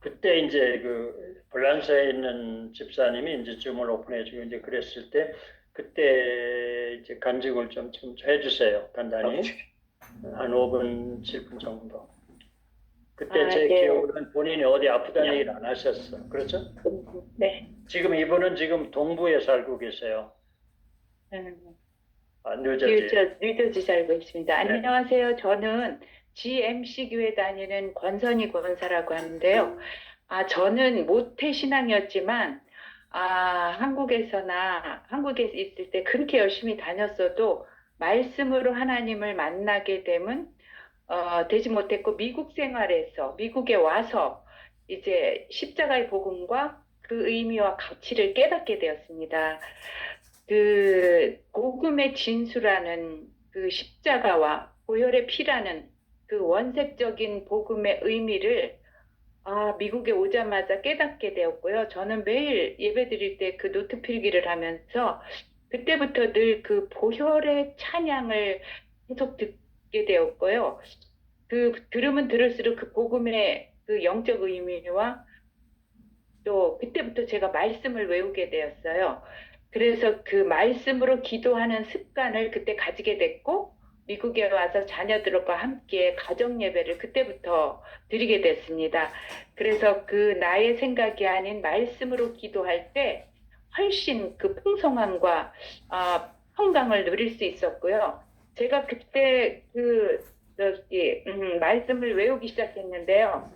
그때 이제 불란서에 있는 집사님이 이제 줌을 오픈해주고 이제 그랬을 때 그때 이제 간증을 좀 해주세요. 간단히 한 5분, 7분 정도. 그때 제 네. 기억으로는 본인이 어디 아프다는 얘기를 안 하셨어. 그렇죠? 네. 지금 이분은 지금 동부에 살고 계세요. 뉴저지. 뉴저지 살고 있습니다. 네. 안녕하세요. 저는 GMC 교회 다니는 권선희 권사라고 하는데요. 저는 모태 신앙이었지만, 한국에 있을 때 그렇게 열심히 다녔어도 말씀으로 하나님을 만나게 되지 못했고, 미국에 와서 이제 십자가의 복음과 그 의미와 가치를 깨닫게 되었습니다. 그 복음의 진수라는 그 십자가와 보혈의 피라는 그 원색적인 복음의 의미를 미국에 오자마자 깨닫게 되었고요. 저는 매일 예배 드릴 때 그 노트 필기를 하면서 그때부터 늘 그 보혈의 찬양을 계속 듣게 되었고요. 들으면 들을수록 그 복음의 그 영적 의미와 또 그때부터 제가 말씀을 외우게 되었어요. 그래서 그 말씀으로 기도하는 습관을 그때 가지게 됐고, 미국에 와서 자녀들과 함께 가정 예배를 그때부터 드리게 됐습니다. 그래서 그 나의 생각이 아닌 말씀으로 기도할 때 훨씬 그 풍성함과 평강을 누릴 수 있었고요. 제가 그때 말씀을 외우기 시작했는데요.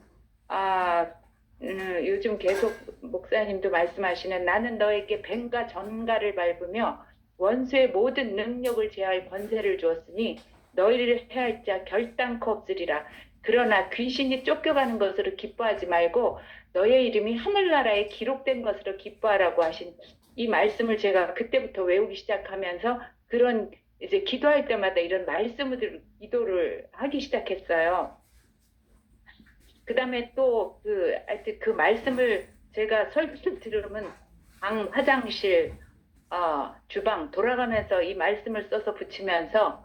요즘 계속 목사님도 말씀하시는 나는 너에게 뱀과 전갈을 밟으며 원수의 모든 능력을 제할 권세를 주었으니 너희를 해할 자 결단코 없으리라. 그러나 귀신이 쫓겨가는 것으로 기뻐하지 말고 너의 이름이 하늘나라에 기록된 것으로 기뻐하라고 하신 이 말씀을 제가 그때부터 외우기 시작하면서 그런 이제 기도할 때마다 이런 말씀을 기도를 하기 시작했어요. 그 다음에 또 하여튼 그 말씀을 제가 설교를 들으면 화장실, 주방 돌아가면서 이 말씀을 써서 붙이면서,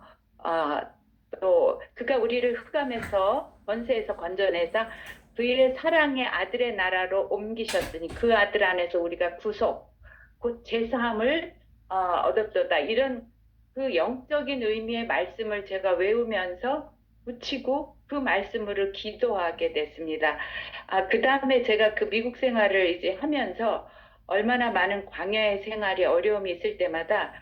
또 그가 우리를 흑암에서 권세에서 건져내사 그의 사랑의 아들의 나라로 옮기셨으니 그 아들 안에서 우리가 구속, 곧 제사함을 얻었도다. 이런 그 영적인 의미의 말씀을 제가 외우면서 붙이고 그 말씀으로 기도하게 됐습니다. 그 다음에 제가 그 미국 생활을 이제 하면서 얼마나 많은 광야의 생활이 어려움이 있을 때마다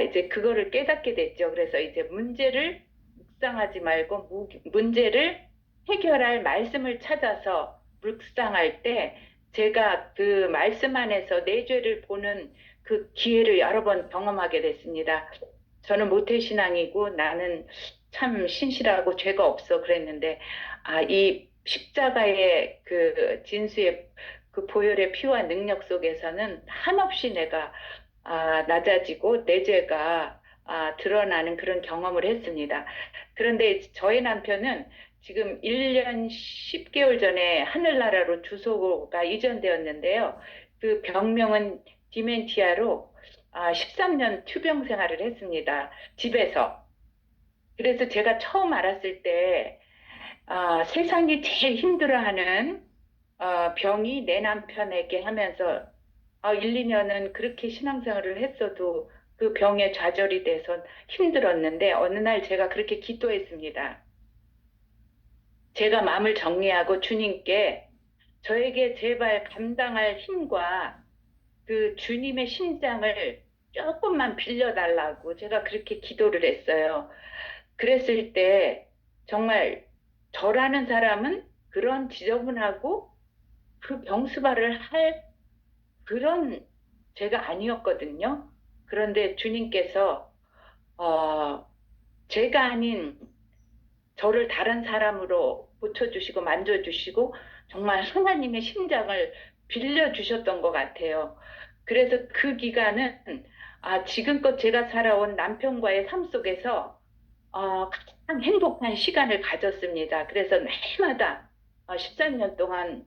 이제 그거를 깨닫게 됐죠. 그래서 이제 문제를 묵상하지 말고 문제를 해결할 말씀을 찾아서 묵상할 때 제가 그 말씀 안에서 내 죄를 보는 그 기회를 여러 번 경험하게 됐습니다. 저는 모태신앙이고 나는 참 신실하고 죄가 없어 그랬는데 이 십자가의 그 진수의 그 보혈의 피와 능력 속에서는 한없이 내가 낮아지고 내 죄가 드러나는 그런 경험을 했습니다. 그런데 저희 남편은 지금 1년 10개월 전에 하늘나라로 주소가 이전되었는데요. 그 병명은 디멘티아로 13년 투병 생활을 했습니다. 집에서. 그래서 제가 처음 알았을 때 세상이 제일 힘들어하는 병이 내 남편에게 하면서 1, 2년은 그렇게 신앙생활을 했어도 그 병에 좌절이 돼서 힘들었는데 어느 날 제가 그렇게 기도했습니다. 제가 마음을 정리하고 주님께 저에게 제발 감당할 힘과 그 주님의 심장을 조금만 빌려달라고 제가 그렇게 기도를 했어요. 그랬을 때 정말 저라는 사람은 그런 지저분하고 그 병수발을 할 그런 죄가 아니었거든요. 그런데 주님께서 제가 아닌 저를 다른 사람으로 고쳐주시고 만져주시고 정말 하나님의 심장을 빌려주셨던 것 같아요. 그래서 그 기간은 지금껏 제가 살아온 남편과의 삶 속에서 가장 행복한 시간을 가졌습니다. 그래서 매일마다 13년 동안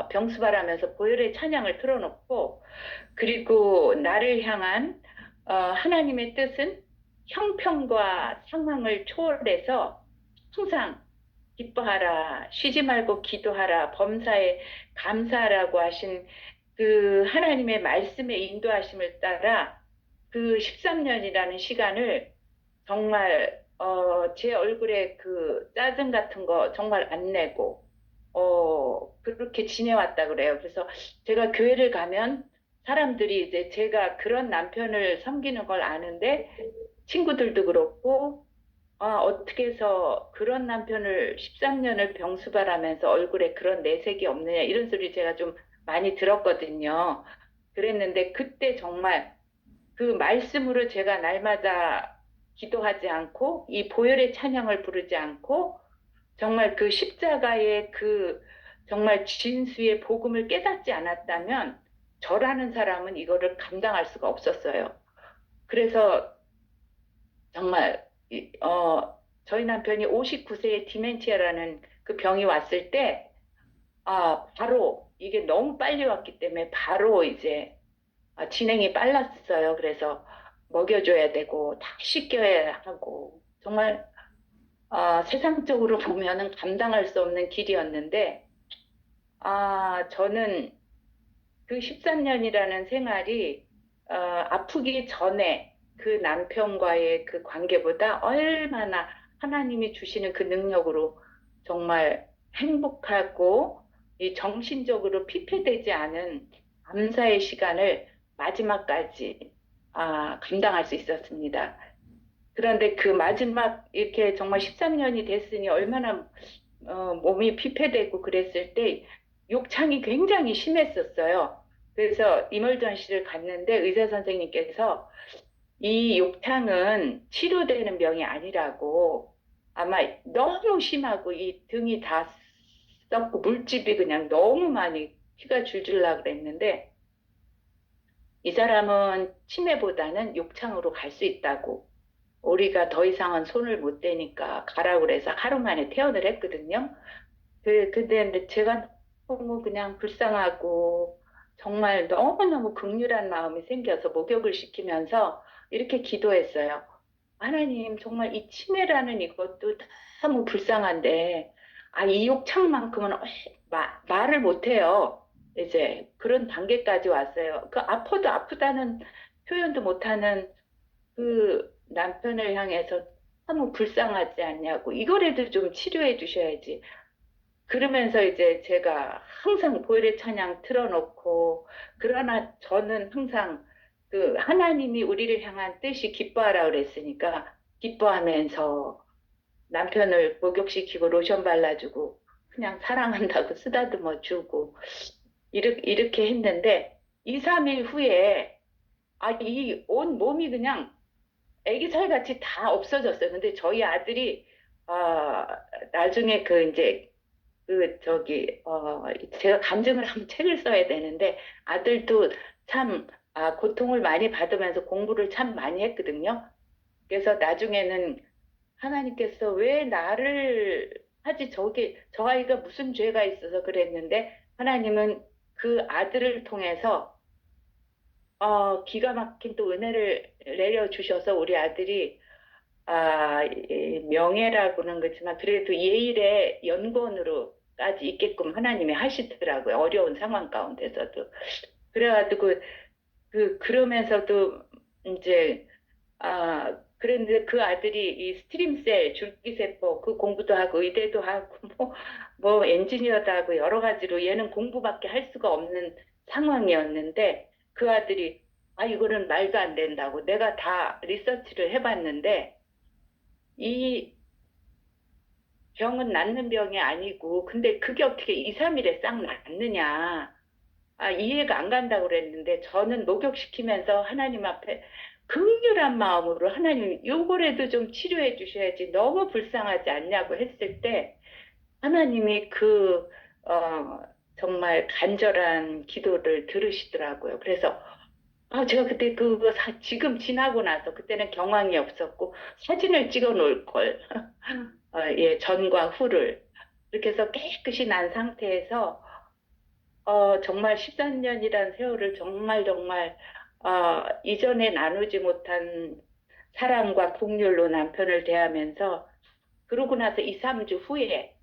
병수발하면서 보혈의 찬양을 틀어놓고 그리고 나를 향한 하나님의 뜻은 형편과 상황을 초월해서 항상 기뻐하라, 쉬지 말고 기도하라, 범사에 감사하라고 하신 그 하나님의 말씀의 인도하심을 따라 그 13년이라는 시간을 정말 제 얼굴에 그 짜증 같은 거 정말 안 내고 그렇게 지내왔다 그래요. 그래서 제가 교회를 가면 사람들이 이제 제가 그런 남편을 섬기는 걸 아는데 친구들도 그렇고 어떻게 해서 그런 남편을 13년을 병수발하면서 얼굴에 그런 내색이 없느냐 이런 소리 제가 좀 많이 들었거든요. 그랬는데 그때 정말 그 말씀으로 제가 날마다 기도하지 않고 이 보혈의 찬양을 부르지 않고 정말 그 십자가의 그 정말 진수의 복음을 깨닫지 않았다면 저라는 사람은 이거를 감당할 수가 없었어요. 그래서 정말 저희 남편이 59세에 디멘티아라는 그 병이 왔을 때 바로 이게 너무 빨리 왔기 때문에 바로 이제 진행이 빨랐어요. 그래서 먹여줘야 되고 다 씻겨야 하고 정말 세상적으로 보면은 감당할 수 없는 길이었는데 저는 그 13년이라는 생활이 아프기 전에 그 남편과의 그 관계보다 얼마나 하나님이 주시는 그 능력으로 정말 행복하고 이 정신적으로 피폐되지 않은 감사의 시간을 마지막까지 감당할 수 있었습니다. 그런데 그 마지막 이렇게 정말 13년이 됐으니 얼마나 몸이 피폐되고 그랬을 때 욕창이 굉장히 심했었어요. 그래서 임월전시를 갔는데 의사 선생님께서 이 욕창은 치료되는 병이 아니라고 아마 너무 심하고 이 등이 다 썩고 물집이 그냥 너무 많이 피가 줄줄 나 그랬는데 이 사람은 치매보다는 욕창으로 갈 수 있다고 우리가 더 이상은 손을 못 대니까 가라고 그래서 하루 만에 퇴원을 했거든요. 근데 제가 너무 그냥 불쌍하고 정말 너무너무 극률한 마음이 생겨서 목욕을 시키면서 이렇게 기도했어요. 하나님, 정말 이 치매라는 이것도 너무 불쌍한데, 이 욕창만큼은 말을 못해요. 이제 그런 단계까지 왔어요. 그 아파도 아프다는 표현도 못하는 그 남편을 향해서 너무 불쌍하지 않냐고, 이거라도 좀 치료해 주셔야지. 그러면서 이제 제가 항상 보혈의 찬양 틀어놓고, 그러나 저는 항상 그 하나님이 우리를 향한 뜻이 기뻐하라 그랬으니까, 기뻐하면서 남편을 목욕시키고 로션 발라주고, 그냥 사랑한다고 쓰다듬어 주고, 이렇게 했는데, 2, 3일 후에, 이 온 몸이 그냥 애기 살같이 다 없어졌어요. 근데 저희 아들이, 나중에 이제, 제가 간증을 하면 책을 써야 되는데, 아들도 참, 고통을 많이 받으면서 공부를 참 많이 했거든요. 그래서 나중에는 하나님께서 왜 나를 하지, 저 아이가 무슨 죄가 있어서 그랬는데, 하나님은 그 아들을 통해서, 기가 막힌 또 은혜를 내려주셔서 우리 아들이 이 명예라고는 그렇지만 그래도 예일의 연구원으로까지 있게끔 하나님이 하시더라고요. 어려운 상황 가운데서도. 그래가지고 그러면서도 이제 그런데 그 아들이 이 스트림셀 줄기세포 그 공부도 하고 의대도 하고 뭐 엔지니어도 하고 여러 가지로 얘는 공부밖에 할 수가 없는 상황이었는데 그 아들이 이거는 말도 안 된다고 내가 다 리서치를 해봤는데 이 병은 낫는 병이 아니고 근데 그게 어떻게 2, 3일에 싹 낫느냐 이해가 안 간다고 그랬는데 저는 목욕시키면서 하나님 앞에 긍휼한 마음으로 하나님 요거라도 좀 치료해 주셔야지 너무 불쌍하지 않냐고 했을 때 하나님이 정말 간절한 기도를 들으시더라고요. 그래서 제가 그때 지금 지나고 나서 그때는 경황이 없었고 사진을 찍어 놓을 걸 예, 전과 후를 이렇게 해서 깨끗이 난 상태에서 정말 13년이란 세월을 정말 이전에 나누지 못한 사랑과 국률로 남편을 대하면서 그러고 나서 2, 3주 후에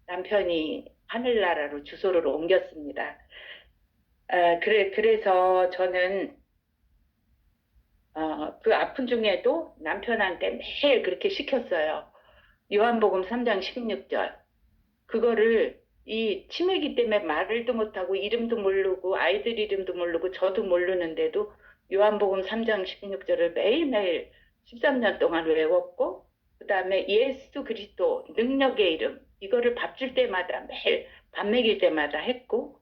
남편이 하늘나라로 주소를 옮겼습니다. 그래서 저는 그 아픈 중에도 남편한테 매일 그렇게 시켰어요. 요한복음 3장 16절. 그거를 이 치매기 때문에 말을도 못하고 이름도 모르고 아이들 이름도 모르고 저도 모르는데도 요한복음 3장 16절을 매일매일 13년 동안 외웠고, 그 다음에 예수 그리스도 능력의 이름, 이거를 밥 줄 때마다 매일 밥 먹일 때마다 했고,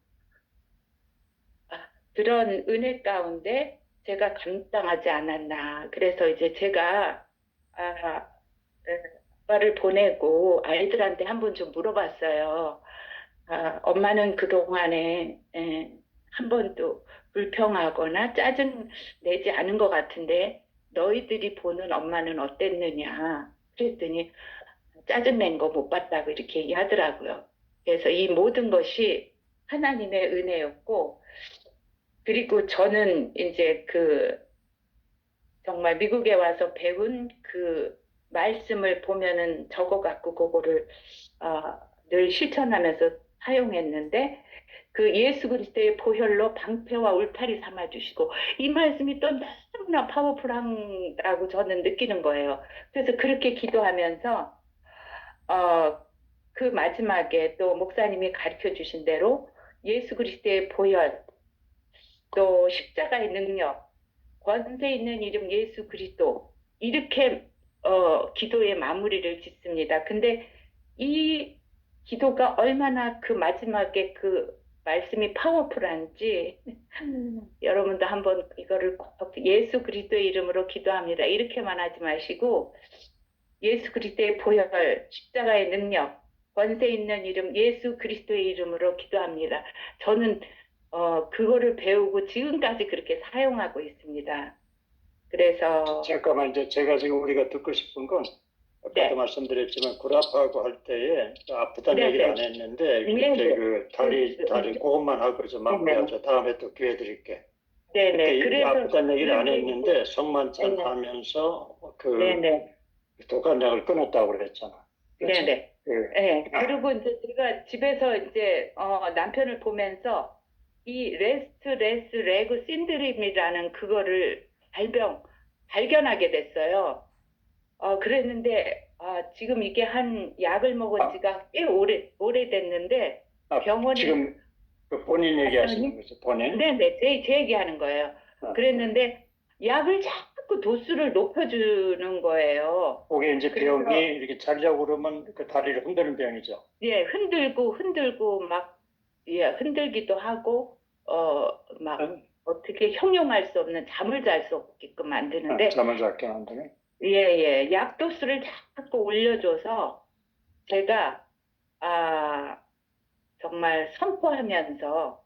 그런 은혜 가운데 제가 감당하지 않았나. 그래서 이제 제가 아빠를 보내고 아이들한테 한번 좀 물어봤어요. 엄마는 그동안에 한 번도 불평하거나 짜증 내지 않은 것 같은데 너희들이 보는 엄마는 어땠느냐. 그랬더니 짜증낸 거 못 봤다고 이렇게 얘기하더라고요. 그래서 이 모든 것이 하나님의 은혜였고, 그리고 저는 이제 정말 미국에 와서 배운 그 말씀을 보면은 적어갖고 그거를 늘 실천하면서 사용했는데, 그 예수 그리스도의 보혈로 방패와 울타리 삼아주시고, 이 말씀이 또 너무나 파워풀하다고 저는 느끼는 거예요. 그래서 그렇게 기도하면서 그 마지막에 또 목사님이 가르쳐 주신 대로 예수 그리스도의 보혈, 또 십자가의 능력, 권세 있는 이름 예수 그리스도, 이렇게 기도의 마무리를 짓습니다. 근데 이 기도가 얼마나 그 마지막에 그 말씀이 파워풀한지 여러분도 한번 이거를 꼭 예수 그리스도의 이름으로 기도합니다. 이렇게만 하지 마시고 예수 그리스도의 보혈, 십자가의 능력, 권세 있는 이름 예수 그리스도의 이름으로 기도합니다. 저는 그거를 배우고 지금까지 그렇게 사용하고 있습니다. 그래서 잠깐만, 이제 제가 지금 우리가 듣고 싶은 건 아까도 네. 말씀드렸지만 구라파하고 할 때에 아프다는 네, 얘기를 네. 안 했는데 네, 그때 네. 그 다리 그것만 하고 좀 마무리하자. 다음에 또 기회 드릴게. 네네. 그때 아프다는 얘기를 안 그런데 했는데 성만찬 네네. 하면서 그 네네. 독감약을 끊었다고 그랬잖아. 그렇죠? 네네. 그, 네. 그리고 이제 제가 집에서 이제 남편을 보면서 이 레스트 레그 신드롬이라는 그거를 발견하게 됐어요. 그랬는데 지금 이게 한 약을 먹은 지가 꽤 오래됐는데 병원에 지금 그 본인 얘기하시는 거죠, 본인? 네네, 제 얘기하는 거예요. 그랬는데 약을 자꾸 도수를 높여주는 거예요. 그게 이제 그래서 병이 이렇게 자려고 그러면 그 다리를 흔드는 병이죠. 예, 흔들고 막 예, 흔들기도 하고 막 어떻게 형용할 수 없는 잠을 잘 수 없게끔 만드는데 잠을 잘 만드네. 예, 약 도수를 자꾸 올려줘서 제가 정말 선포하면서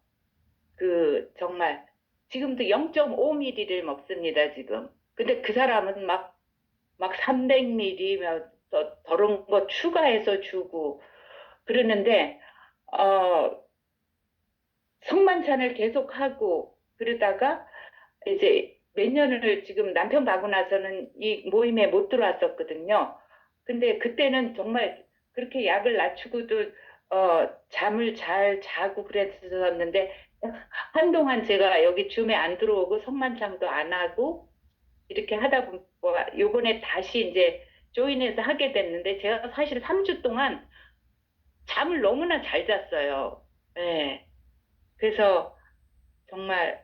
정말 지금도 0.5ml를 먹습니다, 지금. 근데 그 사람은 막 300ml 더러운 거 추가해서 주고 그러는데 성만찬을 계속하고 그러다가 이제 몇 년을 지금 남편 가고 나서는 이 모임에 못 들어왔었거든요. 근데 그때는 정말 그렇게 약을 낮추고도 잠을 잘 자고 그랬었는데 한동안 제가 여기 줌에 안 들어오고 성만찬도 안 하고 이렇게 하다 보니까 요번에 다시 이제 조인해서 하게 됐는데 제가 사실 3주 동안 잠을 너무나 잘 잤어요. 네. 그래서 정말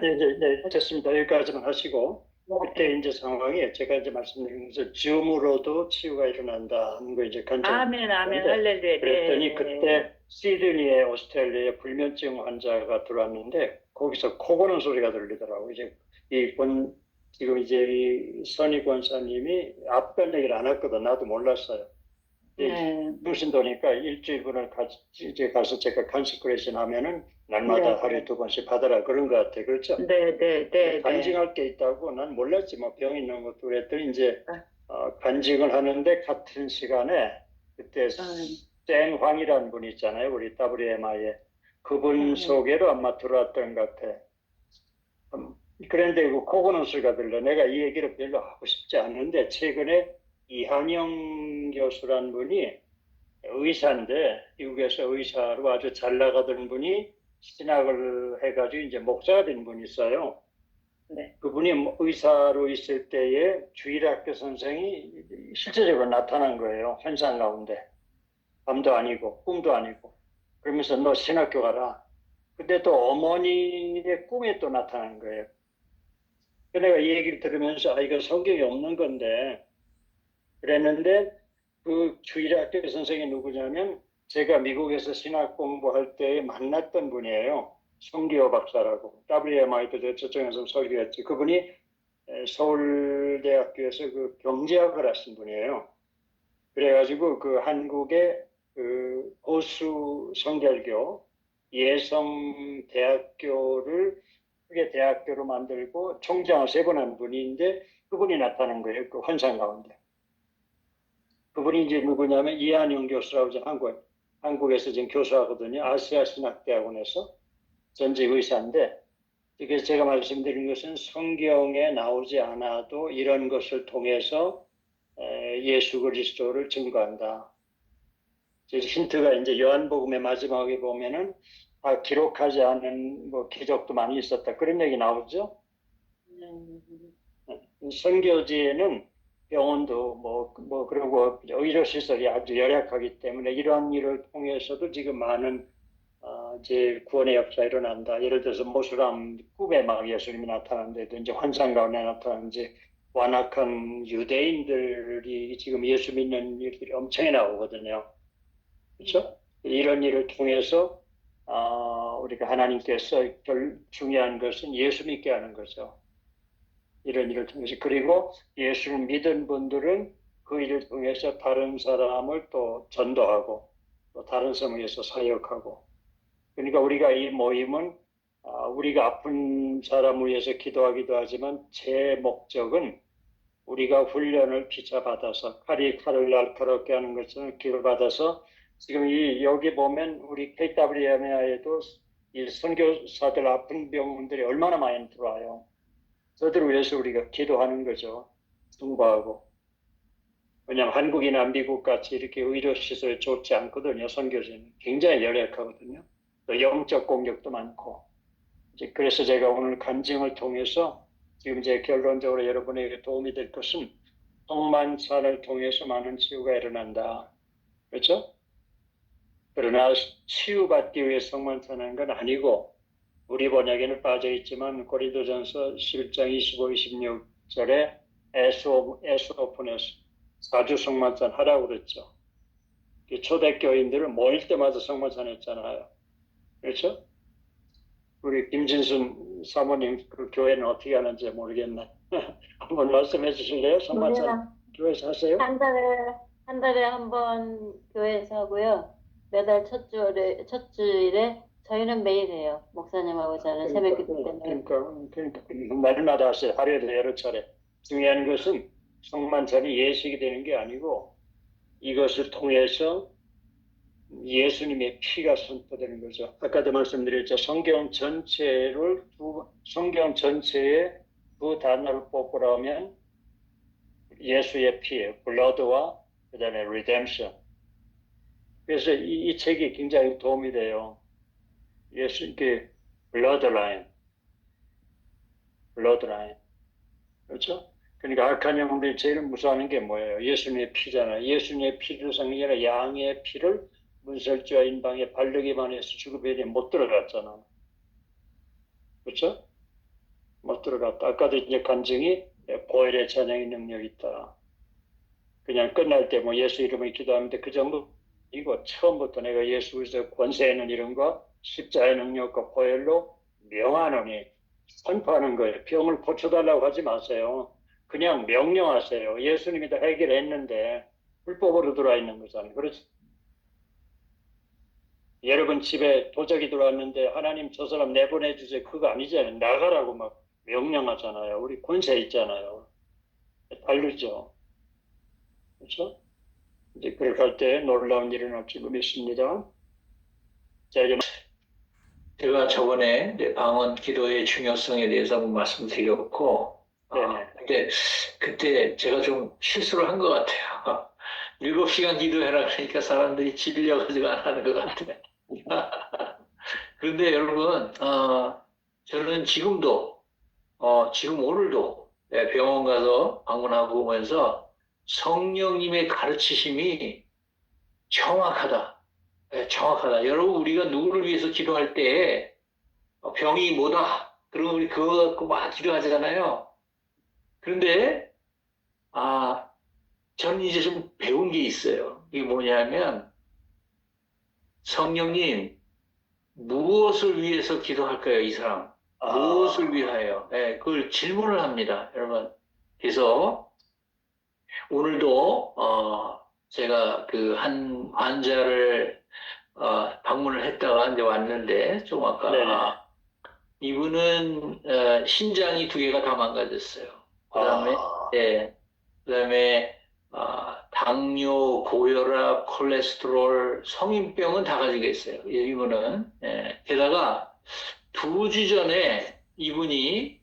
네, 됐습니다. 여기까지만 하시고 그때 이제 상황이 제가 이제 말씀드린 것처럼 줌으로도 치유가 일어난다 하는 거 이제 아멘 할렐루야. 그랬더니 네. 그때 시드니에 오스트레일리아에 불면증 환자가 들어왔는데 거기서 코 고는 소리가 들리더라고. 이제 지금 이제 이 선희 권사님이 앞별 얘기를 안 했거든. 나도 몰랐어요. 무신도니까 일주일분을 이제 가서 제가 컨시크레이션 하면은 날마다 네. 하루에 2번씩 받아라 그런 것 같아. 그렇죠? 네. 간증할 게 있다고 난 몰랐지. 뭐 병 있는 것도 그랬더니 이제 간증을 하는데 같은 시간에 그때 땡황이라는 분이 있잖아요. 우리 WMI에 그분 소개로 아마 들어왔던 것 같아. 그런데 그 코고는 소리가 들려. 내가 이 얘기를 별로 하고 싶지 않은데 최근에 이한영 교수란 분이 의사인데 미국에서 의사로 아주 잘 나가던 분이 신학을 해가지고 이제 목사가 된 분이 있어요. 네. 그분이 의사로 있을 때에 주일학교 선생이 실제적으로 나타난 거예요. 현상 가운데. 밤도 아니고 꿈도 아니고. 그러면서 너 신학교 가라. 근데 또 어머니의 꿈에 또 나타난 거예요. 내가 이 얘기를 들으면서 이거 성경에 없는 건데 그랬는데 그 주일학교 선생이 누구냐면 제가 미국에서 신학 공부할 때 만났던 분이에요. 송기호 박사라고. WMI도 저쪽에서 설교했지. 그분이 서울대학교에서 그 경제학을 하신 분이에요. 그래가지고 그 한국의 그 보수 성결교 예성 대학교를 크게 대학교로 만들고 총장을 3번 한 분인데 그분이 나타난 거예요. 그 환상 가운데. 그분이 이제 누구냐면 이한용 교수라고 한국에서 지금 교수하거든요. 아시아 신학대학원에서 전직 의사인데 그래서 제가 말씀드린 것은 성경에 나오지 않아도 이런 것을 통해서 예수 그리스도를 증거한다. 힌트가 이제 요한복음의 마지막에 보면은 기록하지 않은 뭐 기적도 많이 있었다. 그런 얘기 나오죠. 선교지에는 병원도 그리고 의료 시설이 아주 열악하기 때문에 이러한 일을 통해서도 지금 많은 이제 구원의 역사 일어난다. 예를 들어서 모슬람 꿈에 막 예수님이 나타나는데도 이제 환상 가운데 나타나는 이제 완악한 유대인들이 지금 예수 믿는 일들이 엄청 나오거든요. 그렇죠? 이런 일을 통해서 우리가 하나님께서 중요한 것은 예수 믿게 하는 거죠. 이런 일을 통해서. 그리고 예수를 믿은 분들은 그 일을 통해서 다른 사람을 또 전도하고 또 다른 성에서 사역하고. 그러니까 우리가 이 모임은 우리가 아픈 사람을 위해서 기도하기도 하지만 제 목적은 우리가 훈련을 피차 받아서 칼이 칼을 날카롭게 하는 것처럼 기를 받아서 지금 여기 보면 우리 KWMA에도 이 선교사들 아픈 병원들이 얼마나 많이 들어와요. 저들을 위해서 우리가 기도하는 거죠. 승부하고. 왜냐하면 한국이나 미국 같이 이렇게 의료시설이 좋지 않거든요. 선교지는 굉장히 열악하거든요. 또 영적 공격도 많고. 그래서 제가 오늘 간증을 통해서 지금 이제 결론적으로 여러분에게 도움이 될 것은 성만찬을 통해서 많은 치유가 일어난다. 그렇죠? 그러나 치유받기 위해 성만찬하는 건 아니고 우리 번역에는 빠져 있지만 고린도전서 11장 25, 26절에 에스오픈에서 4주 성만찬 하라고 그랬죠. 초대교인들은 모일 때마다 성만찬 했잖아요. 그렇죠? 우리 김진순 사모님 그 교회는 어떻게 하는지 모르겠네. 한번 말씀해 주실래요? 성만찬 교회에서 하세요? 한 달에 한 번 교회에서 하고요. 매달 첫 주일에 저희는 매일 해요. 목사님하고 저는 새벽 기도 때문에. 그러니까 날마다 하세요. 하루에도 여러 차례. 중요한 것은 성만찬이 예식이 되는 게 아니고 이것을 통해서 예수님의 피가 선포되는 거죠. 아까도 말씀드렸죠. 성경 전체에 두 단어를 뽑으라면 예수의 피예요. blood와 그다음에 redemption. 그래서 이 책이 굉장히 도움이 돼요. 예수님께 bloodline. 그렇죠? 그러니까 악한 영혼들이 제일 무서워하는 게 뭐예요? 예수님의 피잖아요. 예수님의 피를 상징하는 양의 피를 문설주와 인방에 바르기만 해서 주급에 못 들어갔잖아. 그렇죠? 못 들어갔다. 아까도 이제 간증이 보혈의 찬양의 능력이 있다. 그냥 끝날 때 뭐 예수 이름을 기도하는데 그 정도 이거 처음부터 내가 예수 그리스도의 권세 있는 이름과 십자의 능력과 보혈로 명하노니 선포하는 거예요. 병을 고쳐달라고 하지 마세요. 그냥 명령하세요. 예수님이 다 해결했는데 불법으로 들어와 있는 거잖아요. 그렇죠? 여러분 집에 도적이 들어왔는데 하나님 저 사람 내보내 주세요. 그거 아니잖아요. 나가라고 막 명령하잖아요. 우리 권세 있잖아요. 다르죠. 그렇죠? 이제 그렇게 할 때 놀라운 일이 일어날 줄 믿습니다. 제가 저번에 이제 방언 기도의 중요성에 대해서 한번 말씀드렸고, 근데 그때 제가 좀 실수를 한 것 같아요. 7시간 기도해라 그러니까 사람들이 질려가지고 안 하는 것 같아. 그런데 여러분, 저는 지금도, 지금 오늘도 병원 가서 방문하고 오면서 성령님의 가르치심이 정확하다. 정확하다. 여러분, 우리가 누구를 위해서 기도할 때 병이 뭐다. 그러면 우리 그거 갖고 막 기도하잖아요. 그런데, 저는 이제 좀 배운 게 있어요. 이게 뭐냐면, 성령님, 무엇을 위해서 기도할까요, 이 사람? 무엇을 위하여? 그걸 질문을 합니다, 여러분. 그래서 오늘도 제가 그 한 환자를 방문을 했다가 이제 왔는데 좀 아까 네네. 이분은 신장이 2개가 다 망가졌어요. 그다음에 그다음에 당뇨, 고혈압, 콜레스테롤, 성인병은 다 가지고 있어요. 이분은 게다가 2주 전에 이분이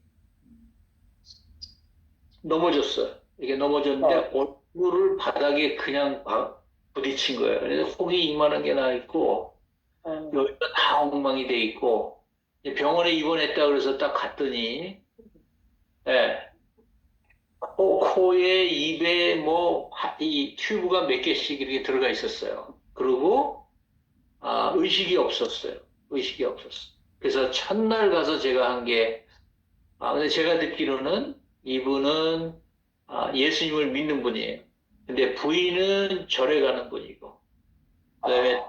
넘어졌어요. 이게 넘어졌는데 얼굴을 바닥에 그냥 부딪힌 거예요. 그래서 혹이 이만한 게 나 있고 여기가 다 엉망이 돼 있고 이제 병원에 입원했다 그래서 딱 갔더니 코에 입에 이 튜브가 몇 개씩 이렇게 들어가 있었어요. 그리고 의식이 없었어요. 의식이 없었어. 그래서 첫날 가서 제가 한 게 근데 제가 듣기로는 이분은 예수님을 믿는 분이에요. 근데 부인은 절에 가는 분이고, 그다음에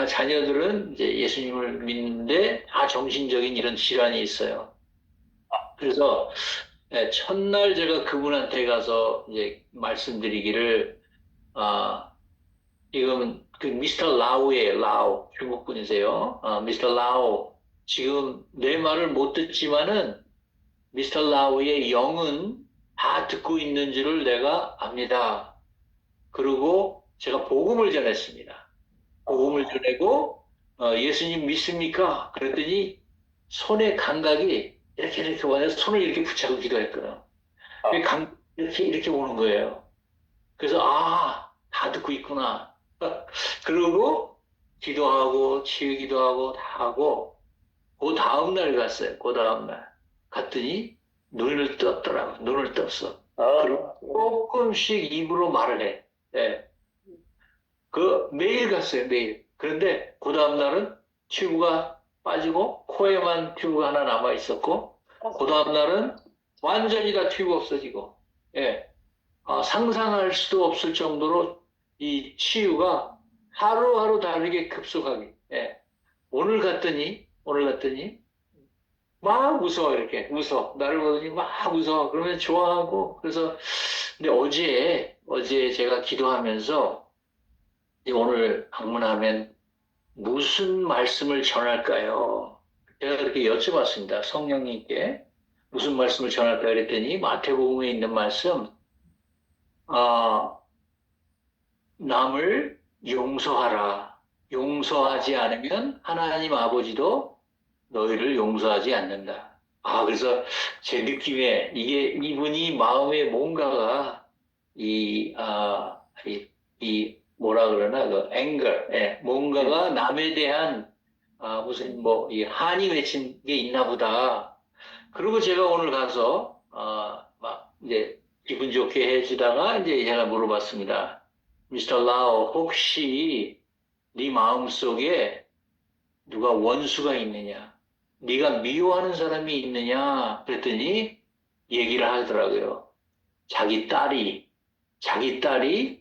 자녀들은 이제 예수님을 믿는데 다 정신적인 이런 질환이 있어요. 그래서 첫날 제가 그분한테 가서 이제 말씀드리기를 지금 그 미스터 라오예요. 라오 중국 분이세요. 미스터 라오 지금 내 말을 못 듣지만은 미스터 라오의 영은 다 듣고 있는 줄을 내가 압니다. 그리고 제가 복음을 전했습니다. 복음을 전하고 예수님 믿습니까? 그랬더니 손의 감각이 이렇게 와서 손을 이렇게 붙잡고 기도했거든요. 이렇게 오는 거예요. 그래서 다 듣고 있구나. 그리고 기도하고 치유기도 하고 다 하고 그 다음날 갔어요. 그 다음날 갔더니 눈을 떴더라고. 눈을 떴어. 그리고 조금씩 입으로 말을 해. 매일 갔어요. 매일. 그런데 그 다음날은 튜브가 빠지고 코에만 튜브가 하나 남아 있었고 그 다음날은 완전히 다 튜브 없어지고 상상할 수도 없을 정도로 이 치유가 하루하루 다르게 급속하게 오늘 갔더니 막 웃어 이렇게 웃어 나를 보더니 막 웃어 그러면 좋아하고 그래서 근데 어제 제가 기도하면서 오늘 방문하면 무슨 말씀을 전할까요? 제가 그렇게 여쭤봤습니다. 성령님께 무슨 말씀을 전할까요? 그랬더니 마태복음에 있는 말씀 남을 용서하라. 용서하지 않으면 하나님 아버지도 너희를 용서하지 않는다. 그래서 제 느낌에 이분이 마음에 뭔가가 뭐라 그러나 그 anger, 뭔가가 남에 대한 무슨 이 한이 맺힌 게 있나 보다. 그리고 제가 오늘 가서 막 이제 기분 좋게 해주다가 이제 제가 물어봤습니다. 미스터 라오 혹시 네 마음속에 누가 원수가 있느냐? 네가 미워하는 사람이 있느냐? 그랬더니 얘기를 하더라고요. 자기 딸이 자기 딸을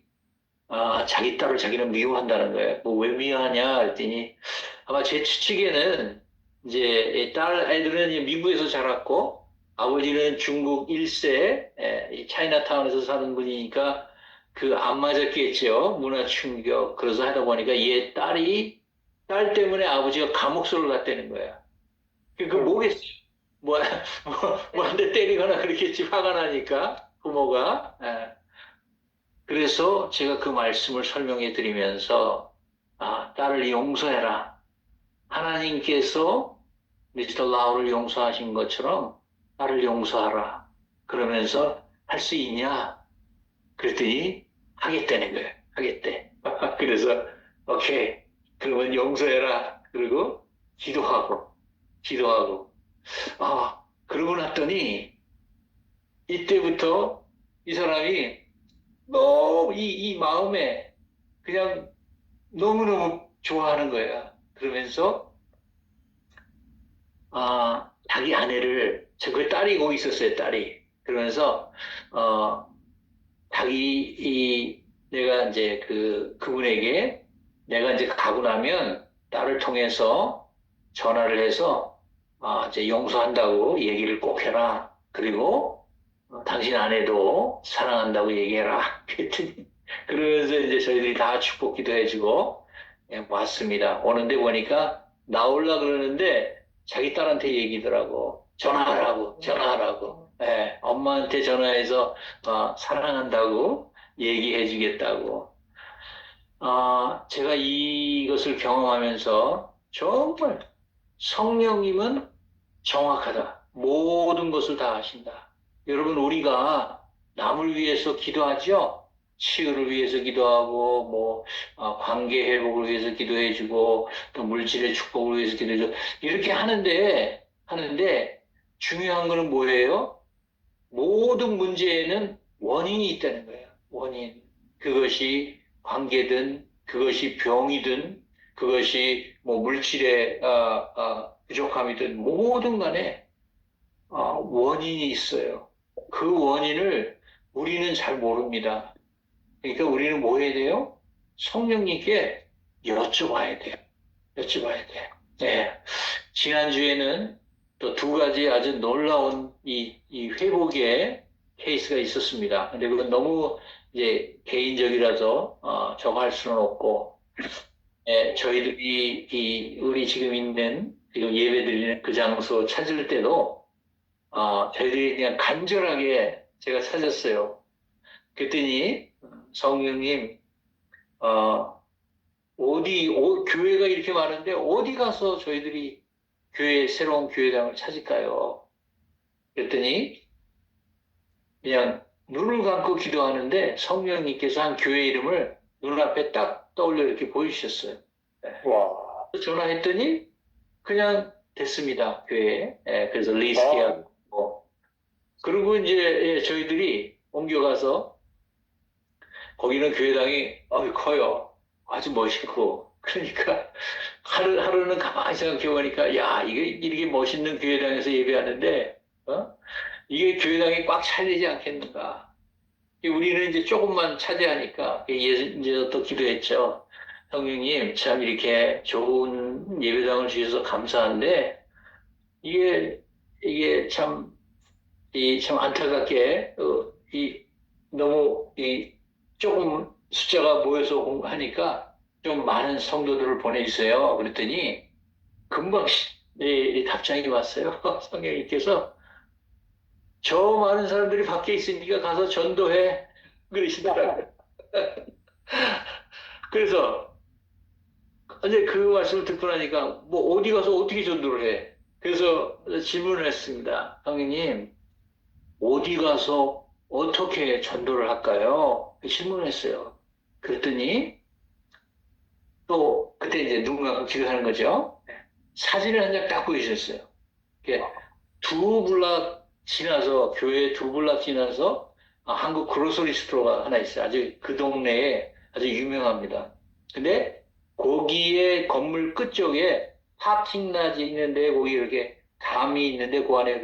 자기는 미워한다는 거예요. 왜 미워하냐? 그랬더니 아마 제 추측에는 이제 딸 애들은 이제 미국에서 자랐고 아버지는 중국 1세 이 차이나타운에서 사는 분이니까 그 안 맞았겠죠. 문화 충격. 그래서 하다 보니까 딸 때문에 아버지가 감옥소를 갔다는 거야. 그 뭐겠어요? 한 대 때리거나 그렇겠지. 화가 나니까 부모가. 그래서 제가 그 말씀을 설명해 드리면서 딸을 용서해라. 하나님께서 미스터 라우를 용서하신 것처럼 딸을 용서하라. 그러면서 할 수 있냐? 그랬더니 하겠다는 거예요. 하겠대. 그래서 오케이. 그러면 용서해라. 그리고 기도하고. 그러고 났더니 이때부터 이 사람이 너무 이 마음에 그냥 너무너무 좋아하는 거야. 그러면서 자기 아내를 그 딸이 거기 있었어요. 딸이. 그러면서 내가 이제 그분에게 내가 이제 가고 나면 딸을 통해서 전화를 해서 이제 용서한다고 얘기를 꼭 해라. 그리고 당신 아내도 사랑한다고 얘기해라. 그랬더니 그러면서 이제 저희들이 다 축복 기도해주고 왔습니다. 오는데 보니까 나올라 그러는데 자기 딸한테 얘기더라고. 전화하라고. 예, 엄마한테 전화해서 사랑한다고 얘기해주겠다고. 제가 이것을 경험하면서 정말 성령님은 정확하다. 모든 것을 다 아신다. 여러분, 우리가 남을 위해서 기도하죠? 치유를 위해서 기도하고, 관계 회복을 위해서 기도해주고, 또 물질의 축복을 위해서 기도해주고, 이렇게 하는데, 중요한 거는 뭐예요? 모든 문제에는 원인이 있다는 거예요. 원인. 그것이 관계든, 그것이 병이든, 그것이 물질의 부족함이든, 모든 간에 원인이 있어요. 그 원인을 우리는 잘 모릅니다. 그러니까 우리는 뭐 해야 돼요? 성령님께 여쭤봐야 돼요. 네. 지난주에는 또 두 가지 아주 놀라운 이 회복의 케이스가 있었습니다. 근데 그건 너무 이제 개인적이라서 저거 할 수는 없고, 저희들이 우리 지금 있는 예배 드리는 그 장소 찾을 때도 저희들이 그냥 간절하게 제가 찾았어요. 그랬더니 성령님, 교회가 이렇게 많은데 어디 가서 저희들이 새로운 교회당을 찾을까요? 그랬더니 그냥 눈을 감고 기도하는데 성령님께서 한 교회 이름을 눈앞에 딱 떠올려 이렇게 보여주셨어요. 와. 전화했더니 그냥 됐습니다, 교회에. 그래서 리스트하고. 그리고 이제 저희들이 옮겨가서 거기는 교회당이 커요. 아주 멋있고. 그러니까 하루는 가만히 생각해 보니까 야, 이게 멋있는 교회당에서 예배하는데 이게 교회당이 꽉 차야 되지 않겠는가. 우리는 이제 조금만 차지하니까 이제 또 기도했죠. 성령님, 참 이렇게 좋은 예배당을 주셔서 감사한데 이게 참 안타깝게 너무 조금 숫자가 모여서 하니까 좀 많은 성도들을 보내주세요. 그랬더니 금방 답장이 왔어요. 성령님께서 저 많은 사람들이 밖에 있으니까 가서 전도해 그러시더라고요. 그래서 이제 그 말씀을 듣고 나니까 어디 가서 어떻게 전도를 해? 그래서 질문을 했습니다. 성령님, 어디 가서 어떻게 전도를 할까요? 질문을 했어요. 그랬더니 또 그때 이제 눈 감고 기도하는 거죠. 사진을 한 장 딱 보여주셨어요. 두 블락 지나서 교회 두 블락 지나서 한국 그로서리 스토어가 하나 있어요. 아주 그 동네에 아주 유명합니다. 근데 거기에 건물 끝쪽에 파킹라지 있는데 거기 이렇게 담이 있는데 그 안에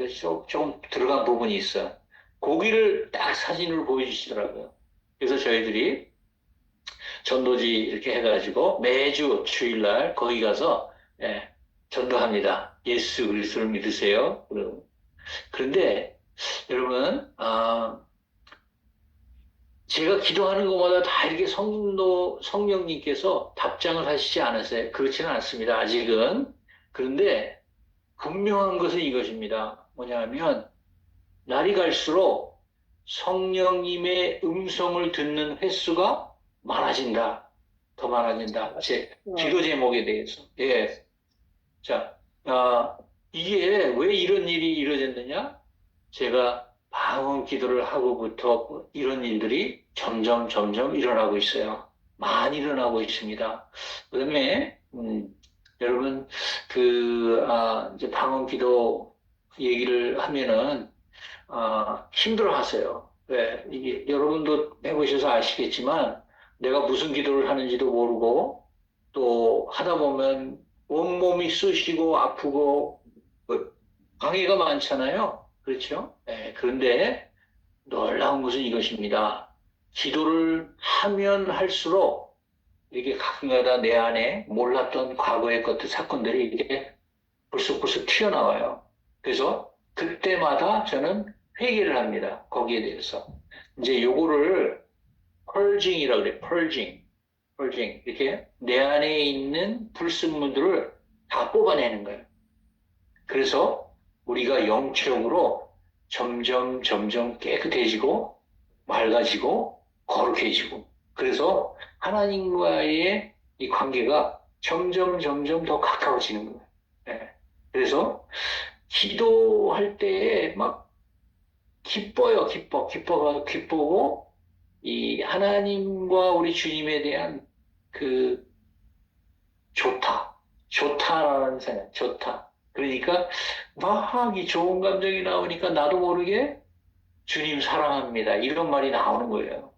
조금 들어간 부분이 있어. 거기를 딱 사진으로 보여주시더라고요. 그래서 저희들이 전도지 이렇게 해가지고 매주 주일날 거기 가서 전도합니다. 예수 그리스도를 믿으세요. 그런데 여러분, 제가 기도하는 것마다 다 이렇게 성령님께서 답장을 하시지 않으세요. 그렇지는 않습니다. 아직은. 그런데 분명한 것은 이것입니다. 뭐냐면 날이 갈수록 성령님의 음성을 듣는 횟수가 많아진다. 더 많아진다. 제 기도 제목에 대해서. 예. 자, 이게 왜 이런 일이 이루어졌느냐? 제가 방언 기도를 하고부터 이런 일들이 점점 일어나고 있어요. 많이 일어나고 있습니다. 그다음에 여러분 이제 방언 기도 얘기를 하면은 힘들어하세요. 왜? 이게 여러분도 해보셔서 아시겠지만 내가 무슨 기도를 하는지도 모르고 또 하다 보면 온몸이 쑤시고 아프고 방해가 많잖아요. 그렇죠? 예, 그런데 놀라운 것은 이것입니다. 기도를 하면 할수록 이렇게 가끔가다 내 안에 몰랐던 과거의 것들, 사건들이 이렇게 불쑥불쑥 튀어나와요. 그래서 그때마다 저는 회개를 합니다. 거기에 대해서. 이제 요거를 펄징이라고 그래요. 펄징. 이렇게 내 안에 있는 불순물들을 다 뽑아내는 거예요. 그래서 우리가 영적으로 점점 깨끗해지고 맑아지고 거룩해지고 그래서 하나님과의 이 관계가 점점 더 가까워지는 거예요. 예. 그래서 기도할 때에 막 기쁘고 이 하나님과 우리 주님에 대한 그 좋다라는 생각, 좋다. 그러니까 막 이 좋은 감정이 나오니까 나도 모르게 주님 사랑합니다. 이런 말이 나오는 거예요.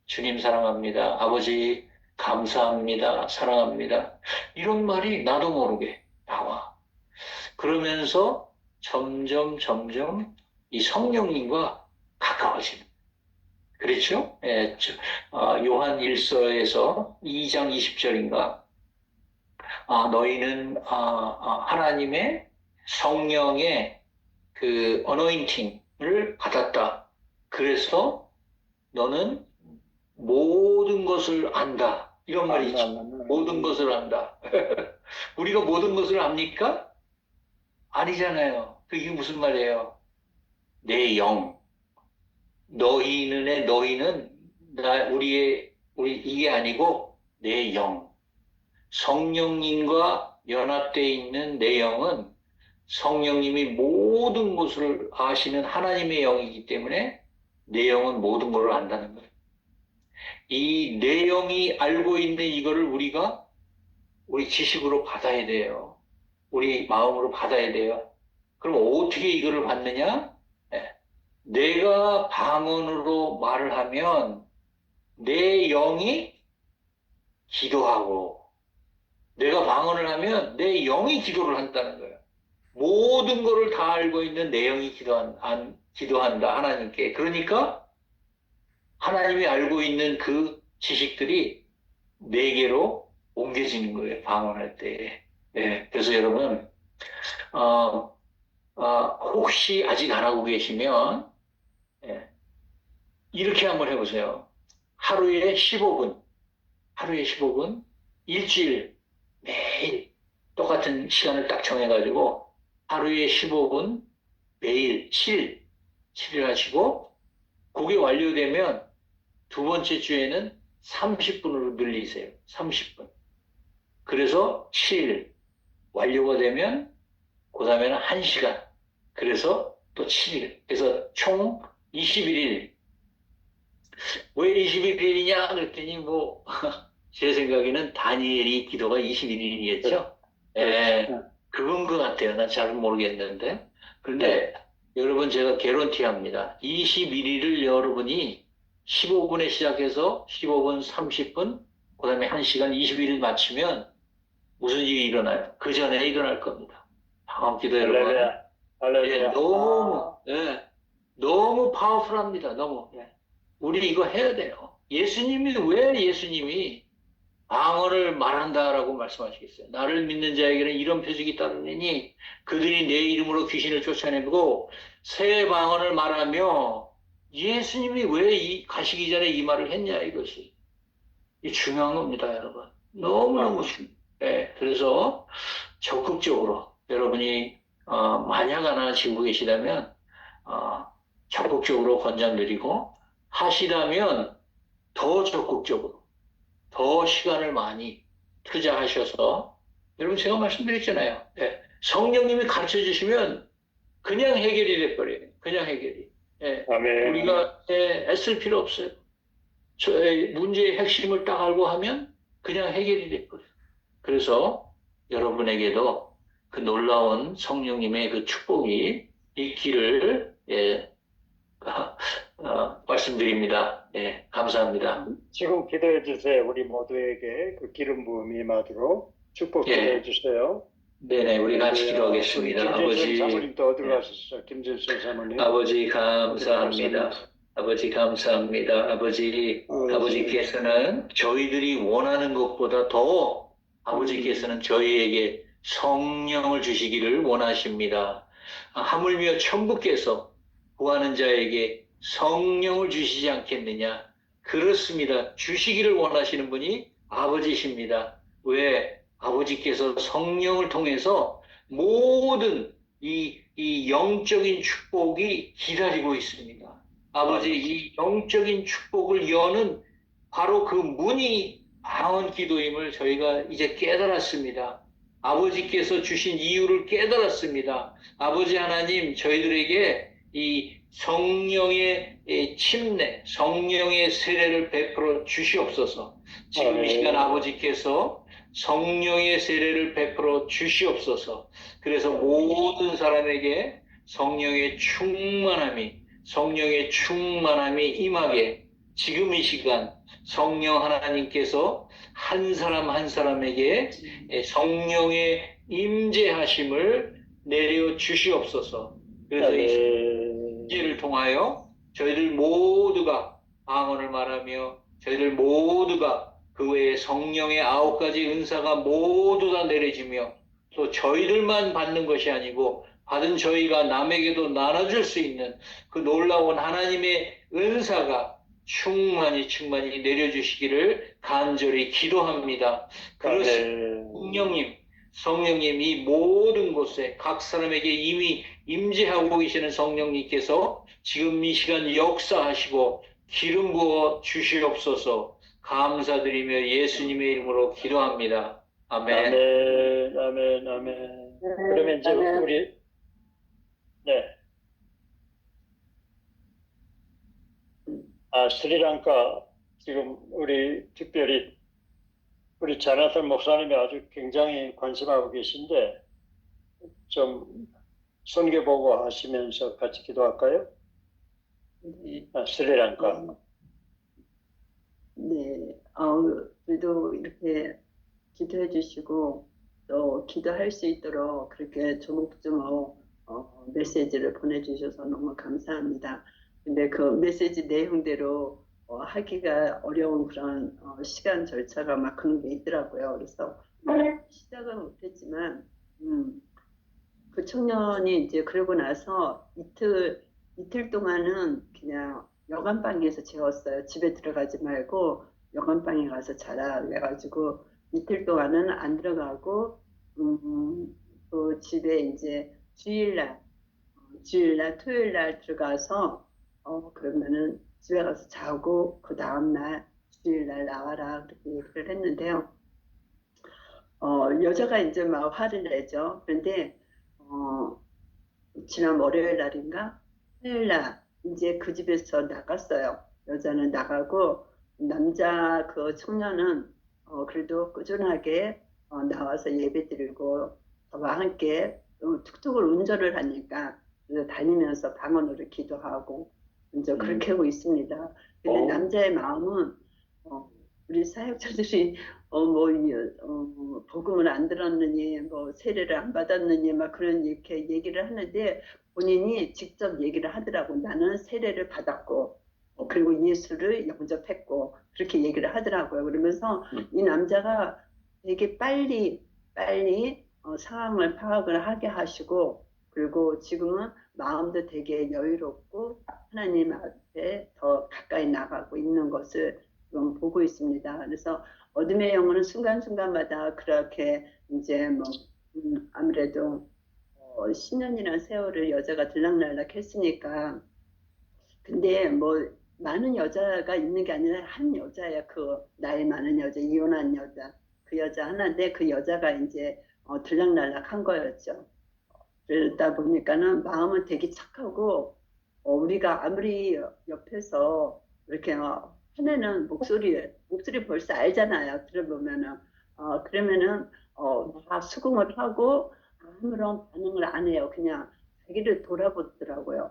주님 사랑합니다. 아버지 감사합니다. 사랑합니다. 이런 말이 나도 모르게 나와. 그러면서 점점 이 성령님과 가까워지는. 그렇죠? 예, 요한 1서에서 2장 20절인가? 너희는 하나님의 성령의 그 어노인팅을 받았다. 그래서 너는 모든 것을 안다. 이런 말이 있죠. 모든 것을 안다. 우리가 모든 것을 압니까? 아니잖아요. 그게 무슨 말이에요? 내 영. 너희는 우리 이게 아니고 내 영. 성령님과 연합되어 있는 내 영은 성령님이 모든 것을 아시는 하나님의 영이기 때문에 내 영은 모든 것을 안다는 거예요. 이 내 영이 알고 있는 이거를 우리 지식으로 받아야 돼요. 우리 마음으로 받아야 돼요. 그럼 어떻게 이거를 받느냐? 내가 방언으로 말을 하면 내 영이 기도하고 내가 방언을 하면 내 영이 기도를 한다는 거예요. 모든 것을 다 알고 있는 내 영이 기도한다 하나님께. 그러니까 하나님이 알고 있는 그 지식들이 내게로 옮겨지는 거예요. 방언할 때. 네, 그래서 여러분 혹시 아직 안 하고 계시면 이렇게 한번 해보세요. 하루에 15분, 일주일 매일 똑같은 시간을 딱 정해가지고 하루에 15분 매일 7일 하시고 그게 완료되면 두 번째 주에는 30분으로 늘리세요. 30분. 그래서 7일 완료가 되면 그 다음에는 1시간. 그래서 또 7일. 그래서 총 21일. 왜 21일이냐? 그랬더니 제 생각에는 다니엘이 기도가 21일이겠죠? 예, 그건 것 같아요. 난 잘 모르겠는데. 그런데 여러분 제가 개런티 합니다. 21일을 여러분이 15분에 시작해서 15분, 30분, 그 다음에 1시간 21일 마치면 무슨 일이 일어나요? 그 전에 일어날 겁니다. 방언 기도 여러분. 할렐루야. 너무 파워풀합니다. 너무. 우리 이거 해야 돼요. 예수님이 방언을 말한다라고 말씀하시겠어요? 나를 믿는 자에게는 이런 표적이 따르니 그들이 내 이름으로 귀신을 쫓아내고 새 방언을 말하며 예수님이 왜 가시기 전에 이 말을 했냐 이것이. 이 중요한 겁니다, 여러분. 너무너무 중요해요. 네, 그래서 적극적으로 여러분이 만약 하나 지고 계시다면 적극적으로 권장드리고 하시다면 더 적극적으로 더 시간을 많이 투자하셔서 여러분 제가 말씀드렸잖아요. 네, 성령님이 가르쳐 주시면 그냥 해결이 돼버려요. 그냥 해결이. 네, 아멘. 우리가 애쓸 필요 없어요. 문제의 핵심을 딱 알고 하면 그냥 해결이 돼버려요. 그래서 여러분에게도 그 놀라운 성령님의 그 축복이 있기를 말씀드립니다. 예, 감사합니다. 지금 기도해 주세요. 우리 모두에게 그 기름 부음이 임하도록 축복 예. 기도해 주세요. 네네, 우리 같이 우리 기도하겠습니다. 김진순 아버지, 사모님도 어디로 가셨어요? 김진순 사모님. 아버지 감사합니다. 아버지 감사합니다. 아버지께서는 저희들이 원하는 것보다 더 아버지께서는 저희에게 성령을 주시기를 원하십니다. 하물며 천부께서 구하는 자에게 성령을 주시지 않겠느냐? 그렇습니다. 주시기를 원하시는 분이 아버지십니다. 왜? 아버지께서 성령을 통해서 모든 이 영적인 축복이 기다리고 있습니다. 아버지, 이 영적인 축복을 여는 바로 그 문이 방언 기도임을 저희가 이제 깨달았습니다. 아버지께서 주신 이유를 깨달았습니다. 아버지 하나님, 저희들에게 이 성령의 침례, 성령의 세례를 베풀어 주시옵소서. 지금 이 시간 아버지께서 성령의 세례를 베풀어 주시옵소서. 그래서 모든 사람에게 성령의 충만함이 임하게 지금 이 시간 성령 하나님께서 한 사람 한 사람에게 성령의 임재하심을 내려 주시옵소서. 그래서 이 임재를 통하여 저희들 모두가 방언을 말하며 저희들 모두가 그 외에 성령의 9가지 은사가 모두 다 내려지며 또 저희들만 받는 것이 아니고 받은 저희가 남에게도 나눠줄 수 있는 그 놀라운 하나님의 은사가 충만히 내려주시기를 간절히 기도합니다. 그렇습니다. 성령님 이 모든 곳에 각 사람에게 이미 임재하고 계시는 성령님께서 지금 이 시간 역사하시고 기름 부어 주시옵소서. 감사드리며 예수님의 이름으로 기도합니다. 아멘. 그러면 이제 우리 스리랑카 지금 우리 특별히 우리 자나탄 목사님이 아주 굉장히 관심하고 계신데 좀 손계 보고 하시면서 같이 기도할까요? 네. 스리랑카. 네, 그래도 이렇게 기도해 주시고 또 기도할 수 있도록 그렇게 조목조목 메시지를 보내주셔서 너무 감사합니다. 근데 그 메시지 내용대로 하기가 어려운 그런 시간 절차가 막 그런 게 있더라고요. 그래서 시작은 못했지만 그 청년이 이제 그러고 나서 이틀 동안은 그냥 여관방에서 재웠어요. 집에 들어가지 말고 여관방에 가서 자라. 그래가지고 이틀 동안은 안 들어가고 그 집에 이제 주일날, 토요일날 들어가서 그러면은 집에 가서 자고 그 다음날 주일날 나와라 그렇게 얘기를 했는데요. 여자가 이제 막 화를 내죠. 그런데 지난 월요일 날인가 화요일 날 이제 그 집에서 나갔어요. 여자는 나가고 남자 그 청년은 그래도 꾸준하게 나와서 예배 드리고 저와 함께 툭툭을 운전을 하니까 다니면서 방언으로 기도하고 이제 그렇게 하고 있습니다. 근데 남자의 마음은 우리 사역자들이 복음을 안 들었느니 뭐 세례를 안 받았느니 막 그런 이렇게 얘기를 하는데 본인이 직접 얘기를 하더라고. 나는 세례를 받았고 그리고 예수를 영접했고 그렇게 얘기를 하더라고요. 그러면서 이 남자가 되게 빨리 상황을 파악을 하게 하시고 그리고 지금은 마음도 되게 여유롭고 하나님 앞에 더 가까이 나가고 있는 것을 지금 보고 있습니다. 그래서 어둠의 영혼은 순간순간마다 그렇게 이제 아무래도 10년이나 세월을 여자가 들락날락 했으니까 근데 많은 여자가 있는 게 아니라 한 여자야. 그 나이 많은 여자, 이혼한 여자, 그 여자 하나인데 그 여자가 이제 들락날락 한 거였죠. 그러다 보니까는 마음은 되게 착하고 우리가 아무리 옆에서 이렇게 하나는 목소리 벌써 알잖아요. 들어보면은. 그러면은, 다 수긍을 하고 아무런 반응을 안 해요. 그냥 자기를 돌아보더라고요.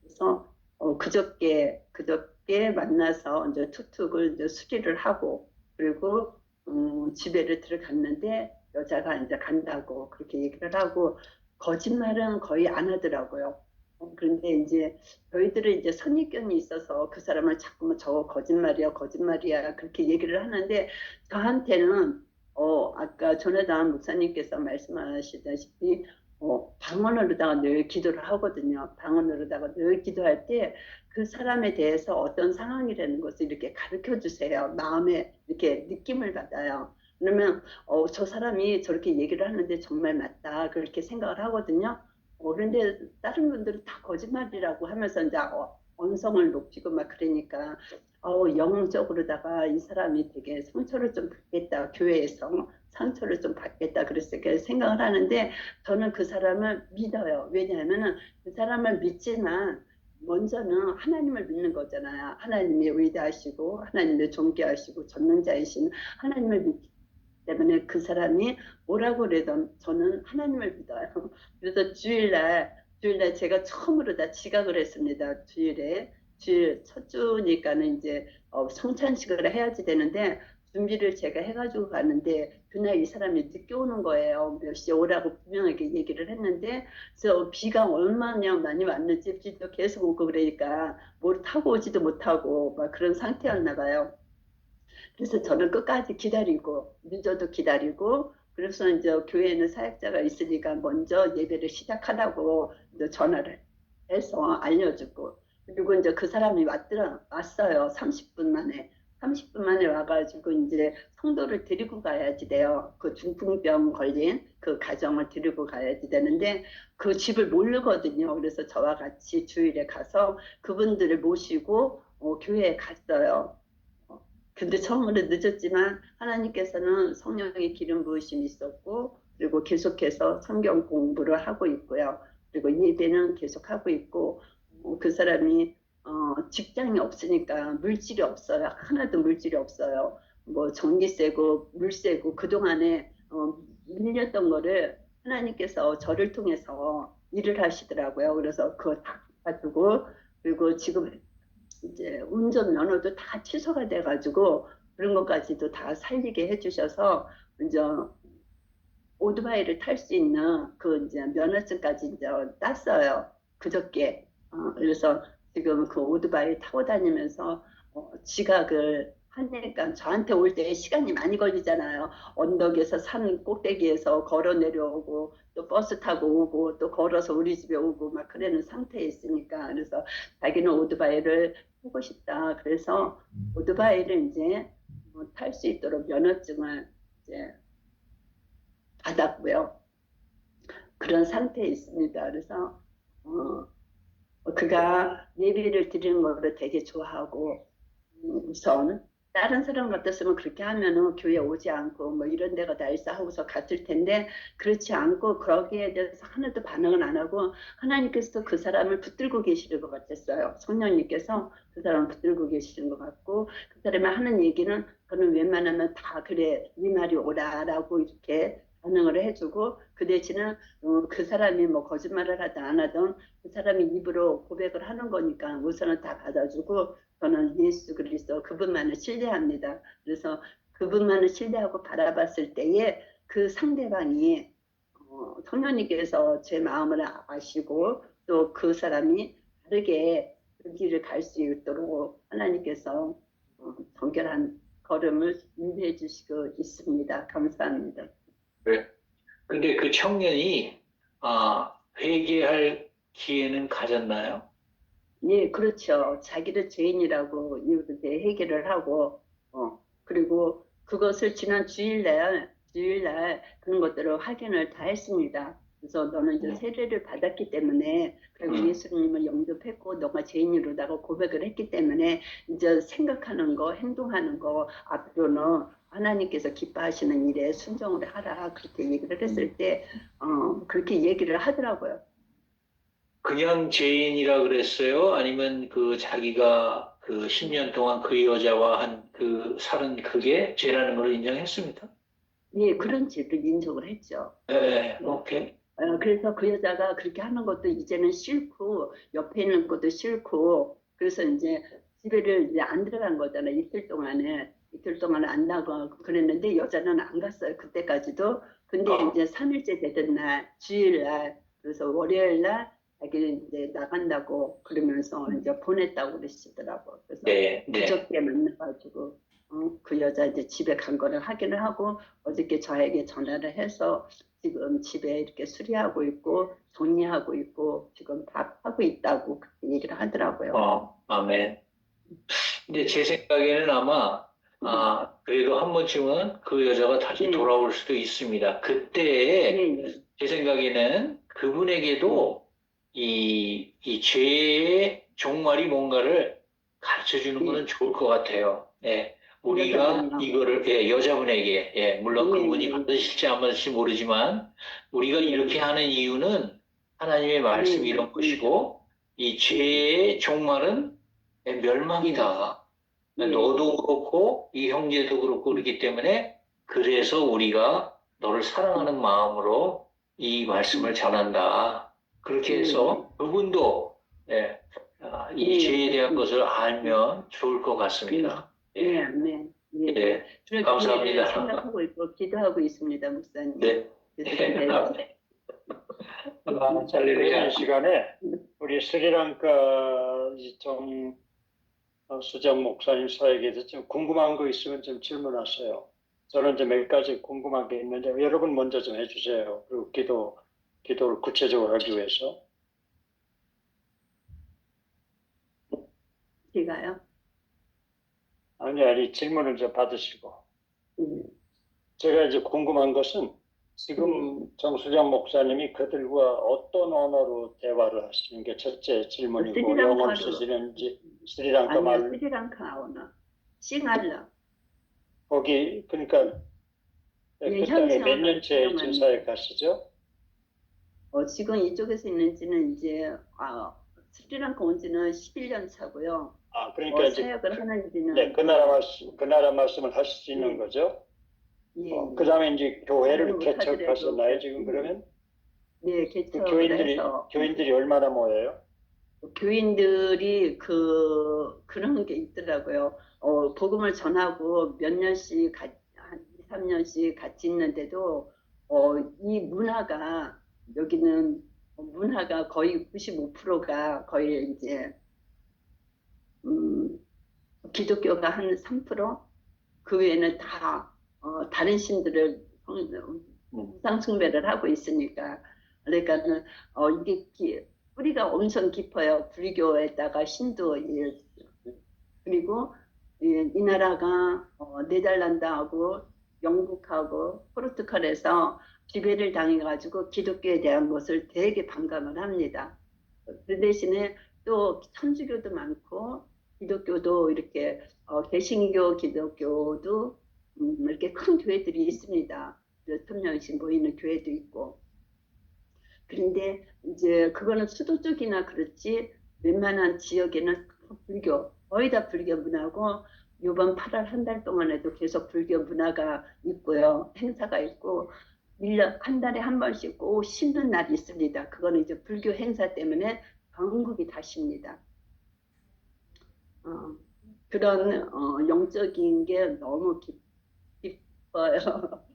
그래서, 그저께 만나서 이제 툭툭을 이제 수리를 하고, 그리고, 집에를 들어갔는데, 여자가 이제 간다고 그렇게 얘기를 하고, 거짓말은 거의 안 하더라고요. 그런데 이제 저희들은 이제 선입견이 있어서 그 사람을 자꾸만 저거 거짓말이야, 거짓말이야 그렇게 얘기를 하는데 저한테는 아까 조나단 목사님께서 말씀하시다시피 방언으로다가 늘 기도를 하거든요. 방언으로다가 늘 기도할 때 그 사람에 대해서 어떤 상황이라는 것을 이렇게 가르쳐 주세요. 마음에 이렇게 느낌을 받아요. 그러면 저 사람이 저렇게 얘기를 하는데 정말 맞다 그렇게 생각을 하거든요. 그런데 다른 분들은 다 거짓말이라고 하면서 이제 언성을 높이고 막 그러니까 영적으로다가 이 사람이 되게 상처를 좀 받겠다. 교회에서 상처를 좀 받겠다. 그래서 이렇게 생각을 하는데 저는 그 사람을 믿어요. 왜냐하면은 그 사람을 믿지만 먼저는 하나님을 믿는 거잖아요. 하나님이 위대하시고 하나님을 존귀하시고 전능자이신 하나님을 믿기 때문에 그 사람이 뭐라고 그래도 저는 하나님을 믿어요. 그래서 주일날 제가 처음으로 다 지각을 했습니다. 주일 첫 주니까는 이제 성찬식을 해야지 되는데 준비를 제가 해가지고 가는데 그날 이 사람이 늦게 오는 거예요. 몇 시에 오라고 분명하게 얘기를 했는데 그래서 비가 얼마나 많이 왔는지 비도 계속 오고 그러니까 뭘 타고 오지도 못하고 막 그런 상태였나 봐요. 그래서 저는 끝까지 기다리고 늦어도 기다리고 그래서 이제 교회에는 사역자가 있으니까 먼저 예배를 시작하라고 이제 전화를 해서 알려주고 그리고 이제 그 사람이 왔어요. 30분 만에. 30분 만에 와가지고 이제 성도를 데리고 가야지 돼요. 그 중풍병 걸린 그 가정을 데리고 가야지 되는데 그 집을 모르거든요. 그래서 저와 같이 주일에 가서 그분들을 모시고 교회에 갔어요. 근데 처음으로 늦었지만 하나님께서는 성령의 기름 부으심이 있었고 그리고 계속해서 성경 공부를 하고 있고요. 그리고 예배는 계속하고 있고 그 사람이 직장이 없으니까 물질이 없어요. 하나도 물질이 없어요. 뭐 전기세고 물세고 그동안에 밀렸던 거를 하나님께서 저를 통해서 일을 하시더라고요. 그래서 그거 다 가지고 그리고 지금 이제 운전면허도 다 취소가 돼가지고 그런 것까지도 다 살리게 해주셔서 이제 오토바이를 탈 수 있는 그 이제 면허증까지 이제 땄어요. 그저께. 그래서 지금 그 오토바이 타고 다니면서 지각을 하니까 저한테 올 때 시간이 많이 걸리잖아요. 언덕에서 산 꼭대기에서 걸어 내려오고 또 버스 타고 오고 또 걸어서 우리 집에 오고 막 그러는 상태에 있으니까 그래서 자기는 오토바이를 타고 싶다. 그래서 오토바이를 이제 탈 수 있도록 면허증을 이제 받았고요. 그런 상태에 있습니다. 그래서 그가 예배를 드리는 거를 되게 좋아하고 우선 다른 사람 같았으면 그렇게 하면은 교회 오지 않고 뭐 이런 데가 다 있어 하고서 갔을 텐데 그렇지 않고 거기에 대해서 하나도 반응을 안 하고 하나님께서 그 사람을 붙들고 계시는 것 같았어요. 성령님께서 그 사람을 붙들고 계시는 것 같고 그 사람이 하는 얘기는 저는 웬만하면 다 그래 네 말이 오라라고 이렇게 반응을 해주고 그 대신에 그 사람이 뭐 거짓말을 하든 안 하든 그 사람이 입으로 고백을 하는 거니까 우선은 다 받아주고 저는 예수 그리스도 그분만을 신뢰합니다. 그래서 그분만을 신뢰하고 바라봤을 때에 그 상대방이 성령님께서 제 마음을 아시고 또 그 사람이 다르게 그 길을 갈 수 있도록 하나님께서 정결한 걸음을 인도해 주시고 있습니다. 감사합니다. 네. 근데 그 청년이 회개할 기회는 가졌나요? 네, 그렇죠. 자기를 죄인이라고 이렇게 해결을 하고, 그리고 그것을 지난 주일날 그런 것들을 확인을 다 했습니다. 그래서 너는 이제 세례를 받았기 때문에, 그리고 예수님을 영접했고, 너가 죄인으로다가 고백을 했기 때문에, 이제 생각하는 거, 행동하는 거, 앞으로는 하나님께서 기뻐하시는 일에 순종을 하라. 그렇게 얘기를 했을 때, 그렇게 얘기를 하더라고요. 그냥 죄인이라 그랬어요? 아니면 그 자기가 그 10년 동안 그 여자와 한 그 살은 그게 죄라는 걸 인정했습니다. 예, 그런 죄를 인정을 했죠. 네, 오케이. 그래서 그 여자가 그렇게 하는 것도 이제는 싫고 옆에 있는 것도 싫고 그래서 이제 집에를 이제 안 들어간 거잖아요. 이틀 동안에 안 나가고 그랬는데 여자는 안 갔어요. 그때까지도. 근데 이제 3일째 되던 날 주일날 그래서 월요일날 자기는 이제 나간다고 그러면서 이제 보냈다고 그러시더라고. 그래서 네, 네. 그저께 만나가지고 그 여자 이제 집에 간 거를 확인을 하고 어저께 저에게 전화를 해서 지금 집에 이렇게 수리하고 있고 정리하고 있고 지금 밥하고 있다고 그렇게 얘기를 하더라고요. 아멘. 근데 제 생각에는 아마 그래도 한 번쯤은 그 여자가 다시 네. 돌아올 수도 있습니다. 그때 예, 제 생각에는 그분에게도 이 죄의 종말이 뭔가를 가르쳐 주는 거는 좋을 것 같아요. 예. 우리가 여자분이요? 이거를 여자분에게 물론 예, 그분이 예. 받으실지 안 받으실지 모르지만 우리가 이렇게 하는 이유는 하나님의 말씀이 이런 것이고 이 죄의 종말은 멸망이다. 예. 너도 그렇고 이 형제도 그렇고 그렇기 때문에 그래서 우리가 너를 사랑하는 마음으로 이 말씀을 전한다. 그렇게 해서 그분도 이 죄에 대한 것을 알면 좋을 것 같습니다. 예, 아멘. 예. 네, 그렇게 감사합니다. 생각하고 있고 기도하고 있습니다, 목사님. 네. 그래서 그래요. 그러면 이 시간에 우리 스리랑카 수정 목사님 사역에서 좀 궁금한 거 있으면 좀 질문하세요. 저는 이제 몇 가지 궁금한 게 있는데 여러분 먼저 좀 해주세요. 그리고 기도를 구체적으로 하기 위해서. 제가요? 아니 질문을 좀 받으시고. 음. 제가 이제 궁금한 것은 지금 정수정 목사님이 그들과 어떤 언어로 대화를 하시는 게 첫째 질문이고 스리랑카로. 영어를 쓰시는지 스리랑카 아니요, 말 스리랑카 언어. 싱알라. 거기 그러니까 예, 그 땅에 몇 현지 년째 언어를 지금 사용합니다. 사역하시죠? 지금 이쪽에서 있는지는 이제 스리랑카 온 지는 11년 차고요. 그러니까 이제 사역을 하는지는 그 나라 말씀을 하실 수 있는 예. 거죠. 예, 그 다음에 이제 교회를 네, 개척하셨나요 못하더라도. 지금 그러면? 네, 그 개척을 해서 교인들이 얼마나 모여요? 교인들이 그런 게 있더라고요. 복음을 전하고 몇 년씩 한 2, 3년씩 같이 있는데도 이 문화가 여기는 문화가 거의 95%가 거의 이제 기독교가 한 3%? 그 외에는 다 다른 신들을 우상숭배를 하고 있으니까 그러니까는 이게 뿌리가 엄청 깊어요. 불교에다가 힌두 그리고 이 나라가 네덜란드하고 영국하고 포르투갈에서 지배를 당해가지고 기독교에 대한 것을 되게 반감을 합니다. 그 대신에 또 천주교도 많고 기독교도 이렇게 개신교 기독교도 이렇게 큰 교회들이 있습니다. 몇천 명씩 모이는 교회도 있고. 그런데 이제 그거는 수도 쪽이나 그렇지 웬만한 지역에는 거의 다 불교 문화고 이번 8월 한 달 동안에도 계속 불교 문화가 있고요. 행사가 있고 1년 한 달에 한 번씩 꼭 쉬는 날이 있습니다. 그거는 이제 불교 행사 때문에 전국이 다 쉽니다. 그런 영적인 게 너무 깊어요.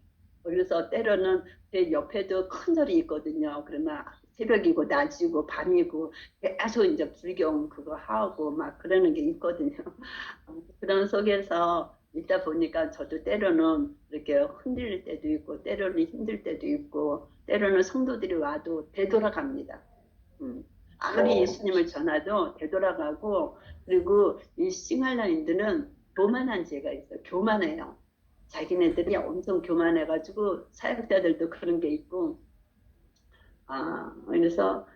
그래서 때로는 제 옆에도 큰 절이 있거든요. 그러면 새벽이고 낮이고 밤이고 계속 이제 불경 그거 하고 막 그러는 게 있거든요. 그런 속에서 있다 보니까 저도 때로는 이렇게 흔들릴 때도 있고 때로는 힘들 때도 있고 때로는 성도들이 와도 되돌아갑니다. 아무리 예수님을 전하도 되돌아가고 그리고 이 싱할라인들은 교만한 죄가 있어요. 교만해요. 자기네들이 엄청 교만해가지고 사역자들도 그런 게 있고 그래서